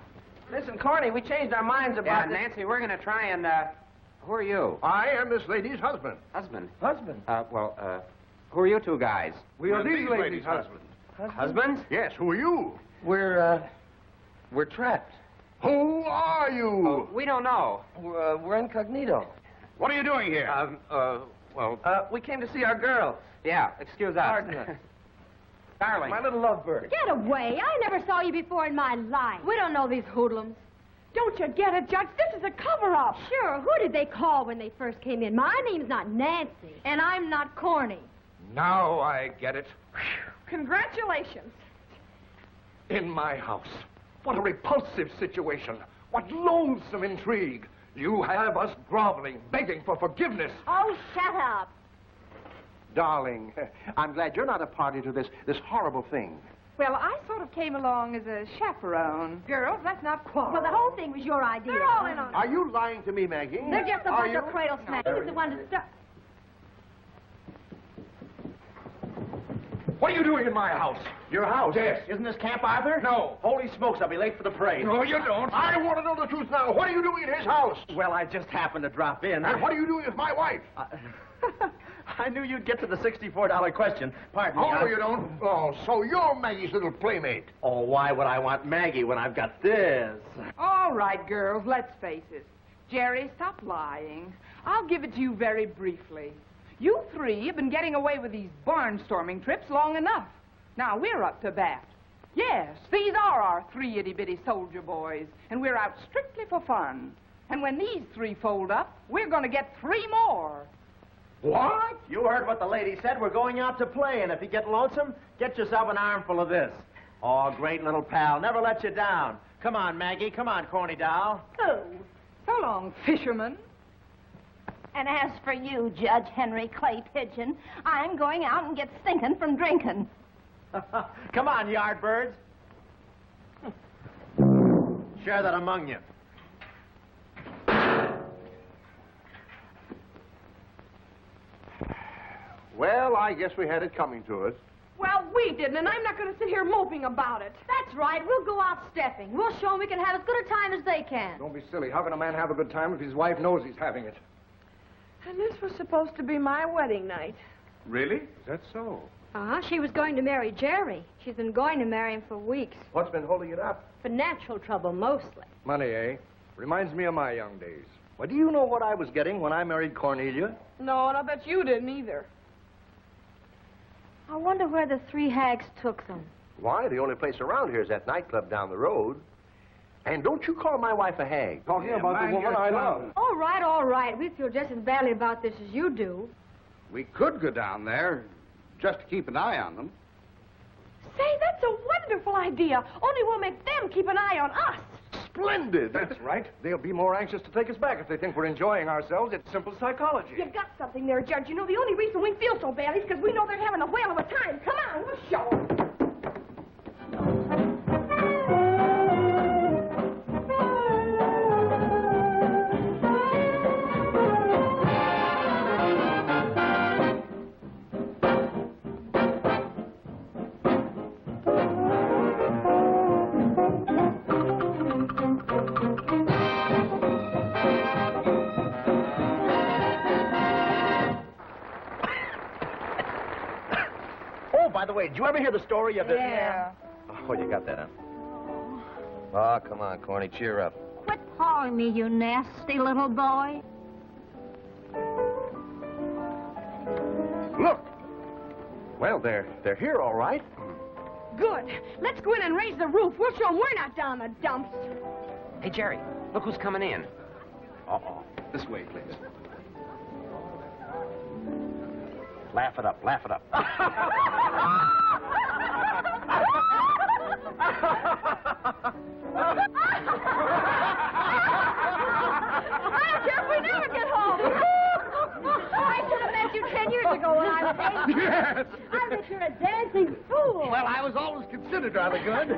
Listen, Corny, we changed our minds about this. Nancy, we're going to try and, who are you? I am this lady's husband. Husband? Husband. Who are you two guys? We are these ladies' husbands. Husbands? Yes, who are you? We're trapped. Who are you? Oh, we don't know. We're incognito. What are you doing here? We came to see our girl. Yeah, excuse us. Arden. Darling. My little lovebird. Get away. I never saw you before in my life. We don't know these hoodlums. Don't you get it, Judge? This is a cover-up. Sure. Who did they call when they first came in? My name's not Nancy. And I'm not corny. Now I get it. Congratulations. In my house. What a repulsive situation. What loathsome intrigue. You have us groveling, begging for forgiveness. Oh, shut up. Darling, I'm glad you're not a party to this horrible thing. Well, I sort of came along as a chaperone. Girls, let's not quarrel. Well, the whole thing was your idea. They're all in on it. Are you lying to me, Maggie? They're just a bunch you? of cradle smacks. He's the one to start. What are you doing in my house? Your house? Yes. Isn't this Camp Arthur? No. Holy smokes, I'll be late for the parade. No, you don't. I want to know the truth now. What are you doing in his house? Well, I just happened to drop in. And what are you doing with my wife? I knew you'd get to the $64 question. Pardon me. Oh, no, you don't. Oh, so you're Maggie's little playmate. Oh, why would I want Maggie when I've got this? All right, girls, let's face it. Jerry, stop lying. I'll give it to you very briefly. You three have been getting away with these barnstorming trips long enough. Now, we're up to bat. Yes, these are our 3 itty-bitty soldier boys, and we're out strictly for fun. And when these 3 fold up, we're going to get 3 more. What? You heard what the lady said. We're going out to play, and if you get lonesome, get yourself an armful of this. Oh, great little pal. Never let you down. Come on, Maggie. Come on, corny doll. Who? So long, fisherman. And as for you, Judge Henry Clay Pigeon, I'm going out and get stinking from drinking. Come on, yardbirds. Share that among you. Well, I guess we had it coming to us. Well, we didn't, and I'm not going to sit here moping about it. That's right. We'll go out stepping. We'll show them we can have as good a time as they can. Don't be silly. How can a man have a good time if his wife knows he's having it? And this was supposed to be my wedding night. Really? Is that so? She was going to marry Jerry. She's been going to marry him for weeks. What's been holding it up? Financial trouble, mostly. Money, eh? Reminds me of my young days. Well, do you know what I was getting when I married Cornelia? No, and I bet you didn't either. I wonder where the 3 hags took them. Why? The only place around here is that nightclub down the road. And don't you call my wife a hag. Talking about the woman I love. All right, all right. We feel just as badly about this as you do. We could go down there just to keep an eye on them. Say, that's a wonderful idea. Only we'll make them keep an eye on us. Splendid. That's right. They'll be more anxious to take us back if they think we're enjoying ourselves. It's simple psychology. You've got something there, Judge. You know, the only reason we feel so badly is because we know they're having a whale of a time. Come on, we'll show them. By the way, did you ever hear the story of the... Yeah. Oh, you got that, huh? Oh, come on, Corny, cheer up. Quit pawing me, you nasty little boy. Look. Well, they're here, all right. Good. Let's go in and raise the roof. We'll show them we're not down the dumps. Hey, Jerry, look who's coming in. Uh-oh. This way, please. Laugh it up, laugh it up. I don't care if we never get home. I should have met you 10 years ago when I was 8. Yes. I bet you're a dancing fool. fool. Well, I was always considered rather good.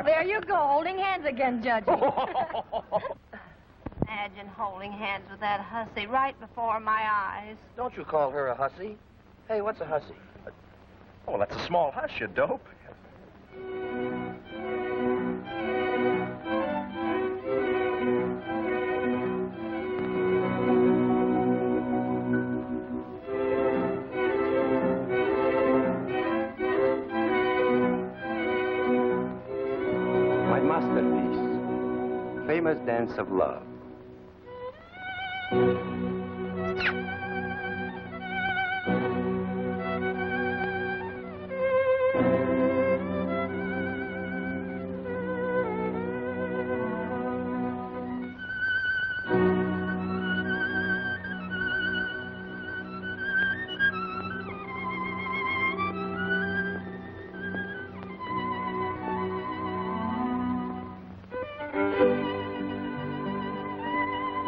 There you go, holding hands again, Judge. Imagine holding hands with that hussy right before my eyes. Don't you call her a hussy? Hey, what's a hussy? Oh, that's a small huss, you dope. My masterpiece, Famous Dance of Love.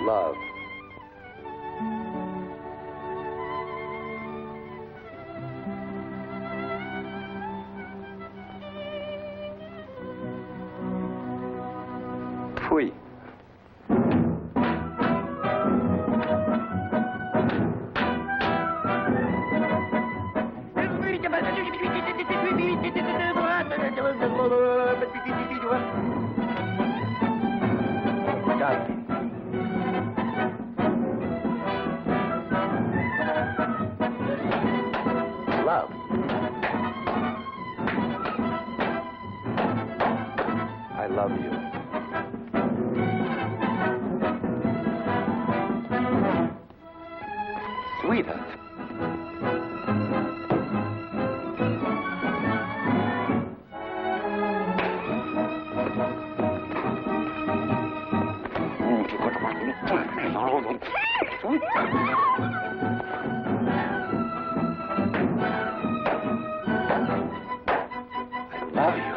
Love. Pfui. Love. I love you. Sweetheart. I love you.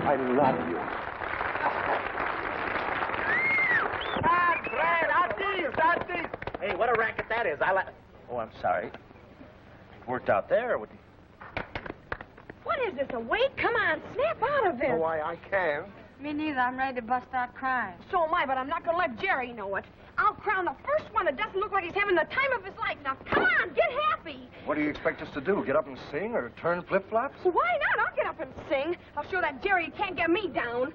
I love you. Hey, what a racket that is. Oh, I'm sorry. Worked out there. What is this, a wait? Come on, snap out of it. Oh, I can. Me neither. I'm ready to bust out crying. So am I, but I'm not going to let Jerry know it. I'll crown the first one that doesn't look like he's having the time of his life. Now, come on, get happy. What do you expect us to do? Get up and sing or turn flip-flops? Well, why not? I'll get up and sing. I'll show that Jerry can't get me down.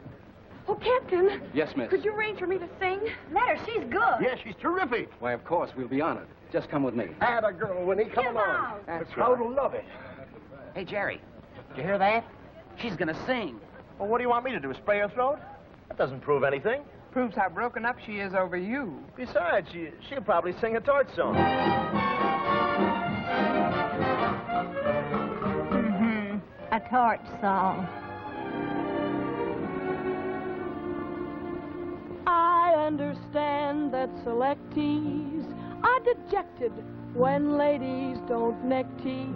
Oh, Captain. Yes, miss. Could you arrange for me to sing? Let her. She's good. Yeah, she's terrific. Why, of course, we'll be honored. Just come with me. Atta girl, Winnie. Come along. That's the crowd will love it. Hey, Jerry, did you hear that? She's gonna sing. Well, what do you want me to do, spray her throat? That doesn't prove anything. Proves how broken up she is over you. Besides, she'll probably sing a torch song. Mm-hmm. A torch song. I understand that selectees are dejected when ladies don't neck tease.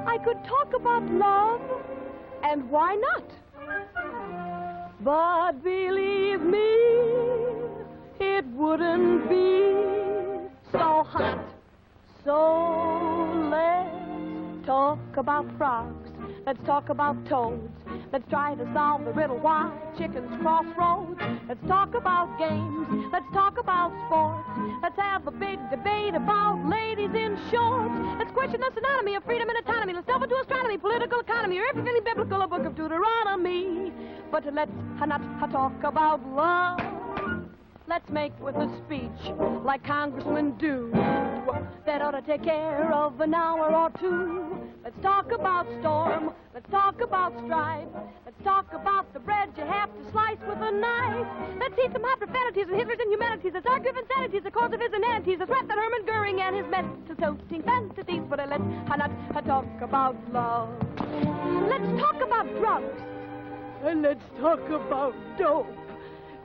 I could talk about love, and why not? But believe me, it wouldn't be so hot. So let's talk about frogs. Let's talk about toads. Let's try to solve the riddle why chickens cross roads. Let's talk about games. Let's talk about sports. Let's have a big debate about ladies in shorts. Let's question the synonymy of freedom and autonomy. Let's delve into astronomy, political economy, or everything biblical, a book of Deuteronomy. But let's not talk about love. Let's make with a speech like congressmen do. That ought to take care of an hour or two. Let's talk about storm. Let's talk about strife. Let's talk about the bread you have to slice with a knife. Let's eat some hot profanities and Hitler's inhumanities. Let's argue of insanities, the cause of his inanities. Let's rap that Herman Goering and his mental-toting fantasies. But let's not talk about love. Let's talk about drugs. And let's talk about dope.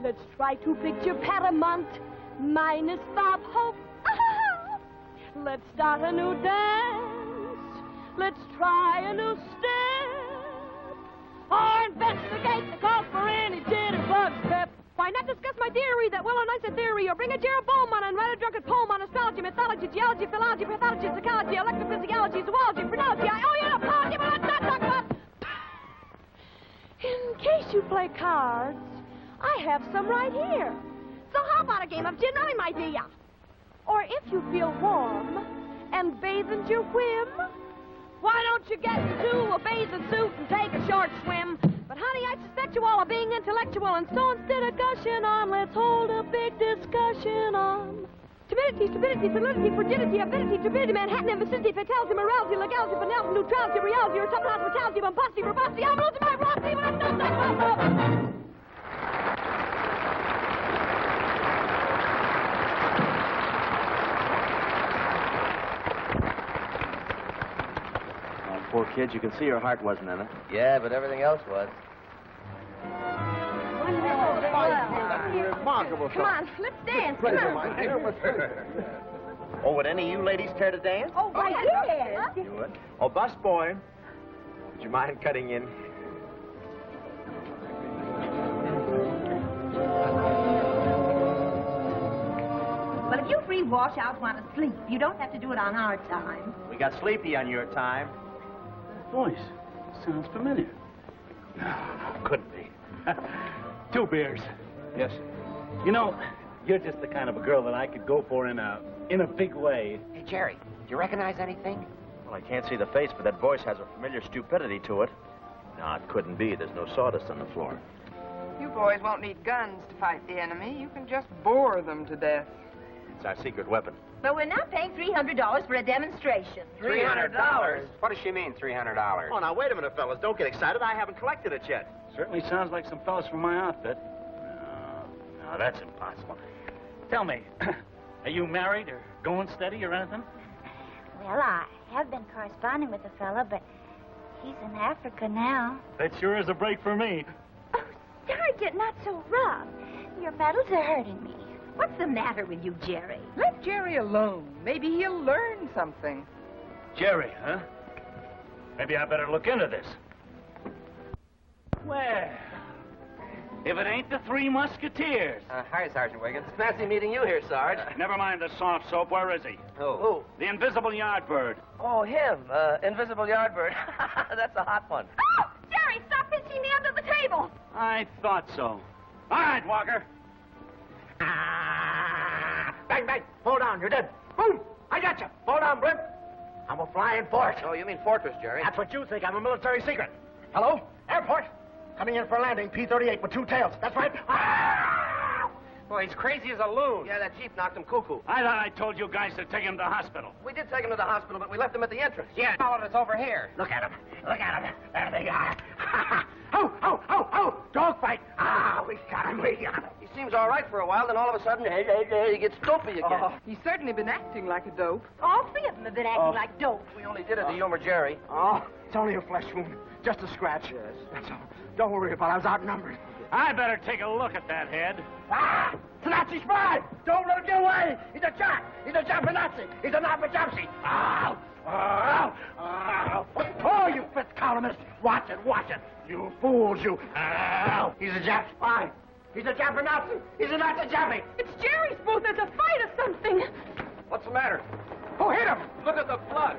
Let's try to picture Paramount minus Bob Hope. Let's start a new dance. Let's try a new step. Or investigate the cause for any jitterbug step. Why not discuss my theory that Willow Nice a theory, or bring a Jeroboam on and write a drunken poem on astrology, mythology, geology, philology, pathology, psychology, electrophysiology, zoology, phrenology, apology, but let's not talk about... In case you play cards, I have some right here. So how about a game of gin rummy, my dear? Or if you feel warm and bathing's your whim, why don't you get into a bathing suit and take a short swim? But honey, I suspect you all of being intellectual, and so instead of gushing on, let's hold a big discussion on stupidity, solidity, frigidity, avidity, turbidity, Manhattan imbecility, fatality, morality, legality, finality, neutrality, reality, or something else, mortality, bombosity, robustity. I'm losing my velocity, but I'm not talking. Poor kid, you can see her heart wasn't in it. Yeah, but everything else was. Remarkable. Come on, let's dance. Come on. Oh, would any of you ladies care to dance? Oh, why, yes. You would? Oh, busboy, would you mind cutting in? Well, if you free washouts want to sleep, you don't have to do it on our time. We got sleepy on your time. Voice sounds familiar. No, couldn't be. 2 beers. Yes. You know, you're just the kind of a girl that I could go for in a big way. Hey, Jerry, do you recognize anything? Well, I can't see the face, but that voice has a familiar stupidity to it. No, it couldn't be. There's no sawdust on the floor. You boys won't need guns to fight the enemy. You can just bore them to death. It's our secret weapon. But we're not paying $300 for a demonstration. $300? What does she mean, $300? Oh, now, wait a minute, fellas. Don't get excited. I haven't collected it yet. Certainly sounds like some fellas from my outfit. No, that's impossible. Tell me, are you married or going steady or anything? Well, I have been corresponding with a fellow, but he's in Africa now. That sure is a break for me. Oh, Sergeant, not so rough. Your pedals are hurting me. What's the matter with you, Jerry? Let Jerry alone. Maybe he'll learn something. Jerry, huh? Maybe I better look into this. Well, if it ain't the 3 Musketeers. Hi, Sergeant Wiggins. Fancy meeting you here, Sarge. Never mind the soft soap. Where is he? Who? The invisible yardbird. Oh, him. Invisible Yardbird. That's a hot one. Oh, Jerry, stop pinching me under the table. I thought so. All right, Walker. Bang, bang. Hold on. You're dead. Boom. I got you. Hold on, Blimp. I'm a flying fort. Oh, you mean fortress, Jerry. That's what you think. I'm a military secret. Hello? Airport. Coming in for a landing. P-38 with 2 tails. That's right. Boy, he's crazy as a loon. Yeah, that Jeep knocked him cuckoo. I thought I told you guys to take him to hospital. We did take him to the hospital, but we left him at the entrance. Yeah, followed us over here. Look at him. Look at him. There they are. Ho, ho, ho, ho. Dog fight. Ah, we got him. We got him. He seems all right for a while, then all of a sudden, he gets dopey again. Oh, he's certainly been acting like a dope. All 3 of them have been acting like dope. We only did it to humor Jerry. Oh, it's only a flesh wound. Just a scratch. Yes. That's all. Don't worry about it. I was outnumbered. I better take a look at that head. Ah! It's a Nazi spy! Don't let him get away! He's a Jap! He's a Jap Nazi! He's a Nazi! Ow! Ow! Ow! Oh, you Fifth columnist! Watch it! Watch it! You fools, you! Ow! He's a Jap spy! He's a Jap Nazi! He's a Nazi Jappy! It's Jerry's booth. There's a fight or something. What's the matter? Who hit him? Look at the blood.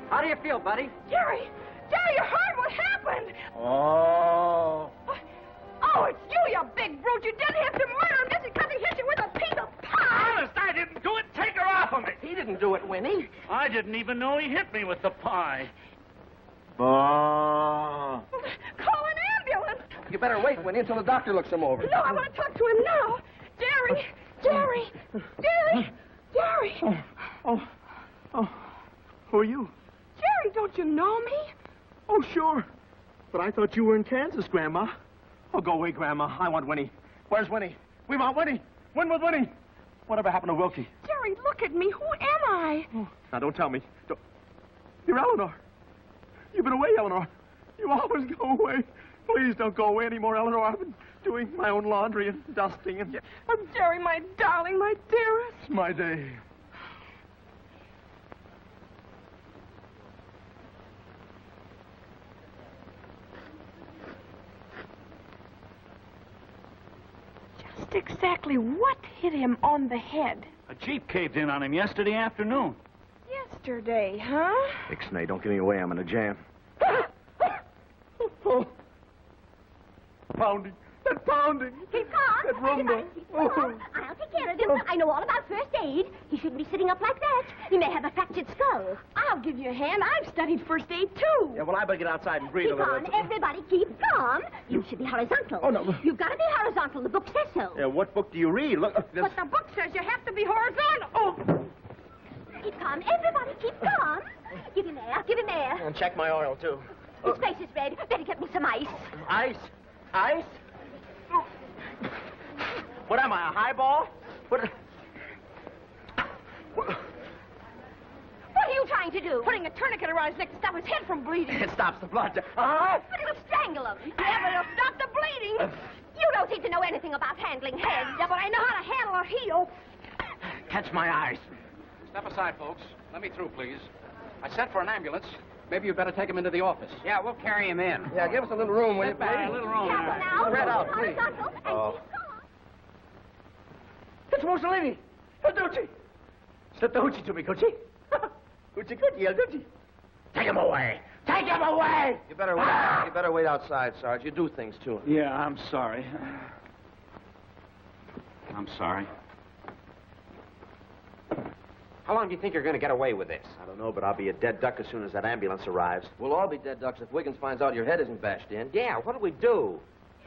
How do you feel, buddy? Jerry, you're hurt. What happened? Oh. Oh, it's you, you big brute. You didn't have to murder him just because he hit you with a piece of pie. Honest, I didn't do it. Take her off of me. He didn't do it, Winnie. I didn't even know he hit me with the pie. Oh. Call an ambulance. You better wait, Winnie, until the doctor looks him over. No, I want to talk to him now. Jerry, Jerry! Jerry! Jerry! Oh, who are you? Jerry, don't you know me? Oh, sure. But I thought you were in Kansas, Grandma. Oh, go away, Grandma. I want Winnie. Where's Winnie? We want Winnie. When was Winnie? Whatever happened to Wilkie? Jerry, look at me. Who am I? Oh, now, don't tell me. You're Eleanor. You've been away, Eleanor. You always go away. Please don't go away anymore, Eleanor. I've been doing my own laundry and dusting and... Oh, Jerry, my darling, my dearest. It's my day. Just exactly what hit him on the head? A Jeep caved in on him yesterday afternoon. Yesterday, huh? Ixnay, don't give me away. I'm in a jam. Pounding. That pounding. Keep calm. That rumba. Keep calm. I'll take care of him. I know all about first aid. He shouldn't be sitting up like that. He may have a fractured skull. I'll give you a hand. I've studied first aid, too. Yeah, well, I better get outside and breathe Keep a little. on. Everybody keep calm. You should be horizontal. Oh, no. You've got to be horizontal. The book says so. Yeah, what book do you read? Look, this... But the book says you have to be horizontal. Oh. Keep calm. Everybody keep calm. Give him air. Give him air. And check my oil, too. His face is red. Better get me some ice. Ice? Ice? What am I, a highball? What are you trying to do? Putting a tourniquet around his neck to stop his head from bleeding. It stops the blood. But it'll strangle him. Yeah, but it'll stop the bleeding. You don't seem to know anything about handling heads. Yeah, but I know how to handle a heel. Catch my eyes. Step aside, folks. Let me through, please. I sent for an ambulance. Maybe you'd better take him into the office. Yeah, we'll carry him in. Yeah, give us a little room, will you, Step back, please? a little room. Careful now. Spread out, please. Horizontal and Oh. keep calm. It's Mussolini. Ducci. Slip the hoochie to me, Gucci. Hoochie good, yeah, Ducci. Take him away. Take him away. You better wait outside, Sarge. You do things to him. Yeah, I'm sorry. I'm sorry. How long do you think you're going to get away with this? I don't know, but I'll be a dead duck as soon as that ambulance arrives. We'll all be dead ducks if Wiggins finds out your head isn't bashed in. Yeah, what do we do?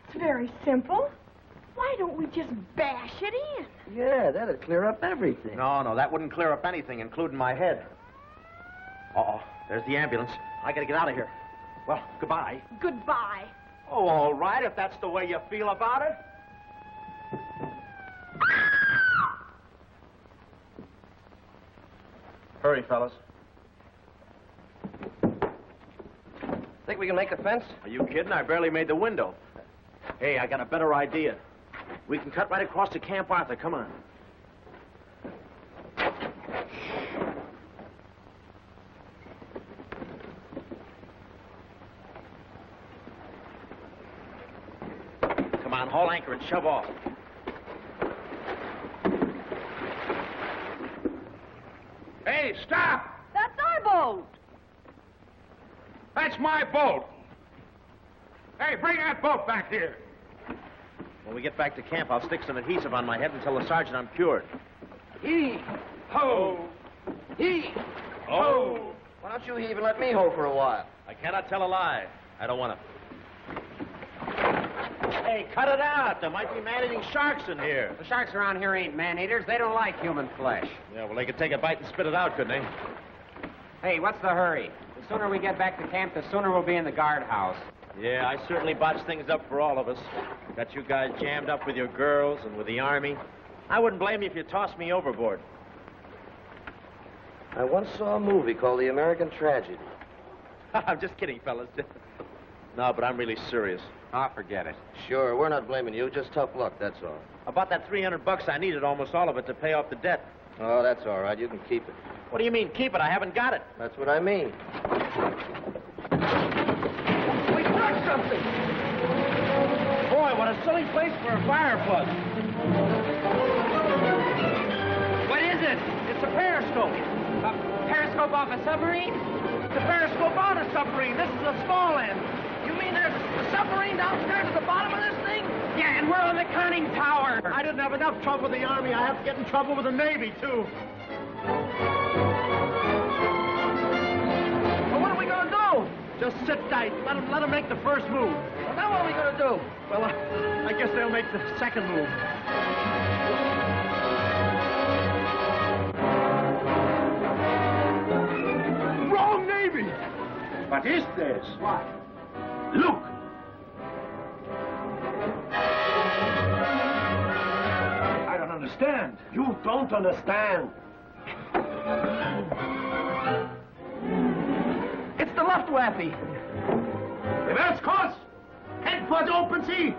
It's very simple. Why don't we just bash it in? Yeah, that'd clear up everything. No, that wouldn't clear up anything, including my head. Uh-oh, there's the ambulance. I gotta get out of here. Well, goodbye. Goodbye. Oh, all right, if that's the way you feel about it. Hurry, fellas. Think we can make the fence? Are you kidding? I barely made the window. Hey, I got a better idea. We can cut right across to Camp Arthur. Come on. Come on, haul anchor and shove off. Hey, stop! That's our boat. That's my boat. Hey, bring that boat back here. When we get back to camp, I'll stick some adhesive on my head and tell the sergeant I'm cured. Ho! Ho! Why don't you heave and let me hold for a while? I cannot tell a lie. I don't want to. Hey, cut it out. There might be man-eating sharks in here. The sharks around here ain't man-eaters. They don't like human flesh. Yeah, well, they could take a bite and spit it out, couldn't they? Hey, what's the hurry? The sooner we get back to camp, the sooner we'll be in the guardhouse. Yeah, I certainly botched things up for all of us. Got you guys jammed up with your girls and with the Army. I wouldn't blame you if you tossed me overboard. I once saw a movie called The American Tragedy. I'm just kidding, fellas. No, but I'm really serious. Oh, forget it. Sure, we're not blaming you. Just tough luck, that's all. About that $300, I needed almost all of it to pay off the debt. Oh, that's all right. You can keep it. What do you mean, keep it? I haven't got it. That's what I mean. We struck something! Boy, what a silly place for a fire plug. What is it? It's a periscope. A periscope off a submarine? It's a periscope on a submarine. This is a small end. You mean there's a submarine downstairs at the bottom of this thing? Yeah, and we're on the conning tower. I didn't have enough trouble with the Army. I have to get in trouble with the Navy, too. Well, what are we going to do? Just sit tight. Let them make the first move. Well, now what are we going to do? Well, I guess they'll make the second move. What is this? What? Look! I don't understand. You don't understand. It's the Luftwaffe. Reverse course! Head for the open sea!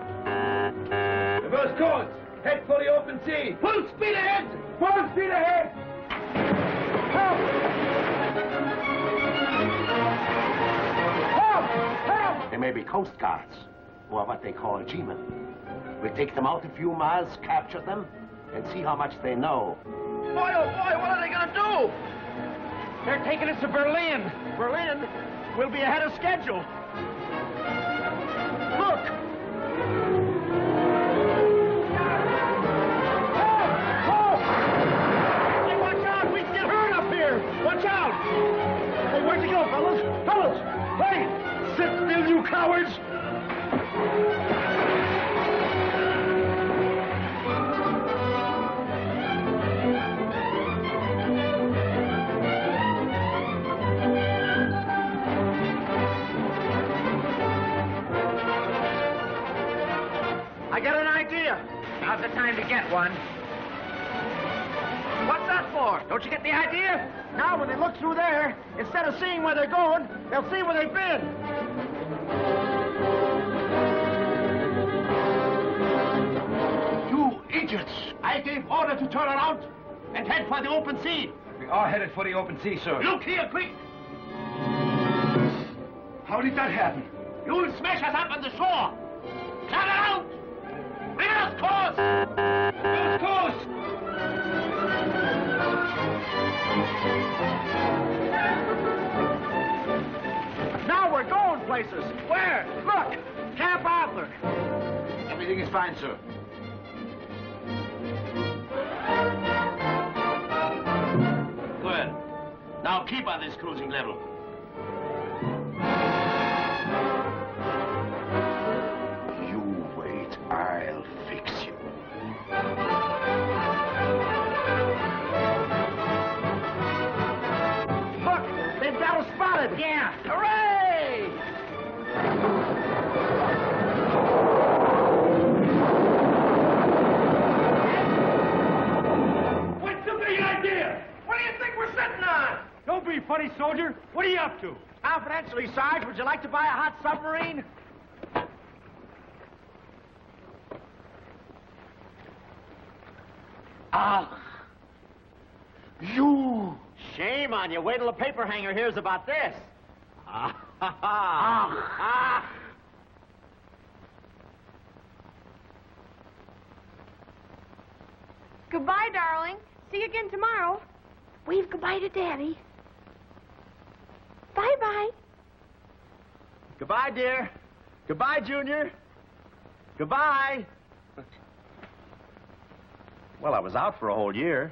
Reverse course. Head for the open sea. Full speed ahead! Full speed ahead. Help! Help! Help! They may be coast guards, or what they call G-men. We'll take them out a few miles, capture them, and see how much they know. Boy, oh boy, what are they gonna do? They're taking us to Berlin. Berlin? We'll be ahead of schedule. Look! Hey, watch out! We can get hurt up here! Watch out! Hey, where'd you go, fellas? Fellas! Hey! Sit still, you cowards! I got an idea. Now's the time to get one. What's that for? Don't you get the idea? Now, when they look through there, instead of seeing where they're going, they'll see where they've been. You idiots! I gave order to turn around and head for the open sea. We are headed for the open sea, sir. Look here, quick! How did that happen? You'll smash us up on the shore. Turn around! Reverse course! Reverse course! Now we're going places. Where? Look! Camp Arthur. Everything is fine, sir. Good. Now keep on this cruising level. You wait, I'll fix you. Look! They've got us spotted. Yeah. Hooray! What's the big idea? What do you think we're sitting on? Don't be funny, soldier. What are you up to? Confidentially, Sarge, would you like to buy a hot submarine? Ah. You. Shame on you. Wait till the paper hanger hears about this. Goodbye, darling. See you again tomorrow. Wave goodbye to Daddy. Bye-bye. Goodbye, dear. Goodbye, Junior. Goodbye. Well, I was out for a whole year.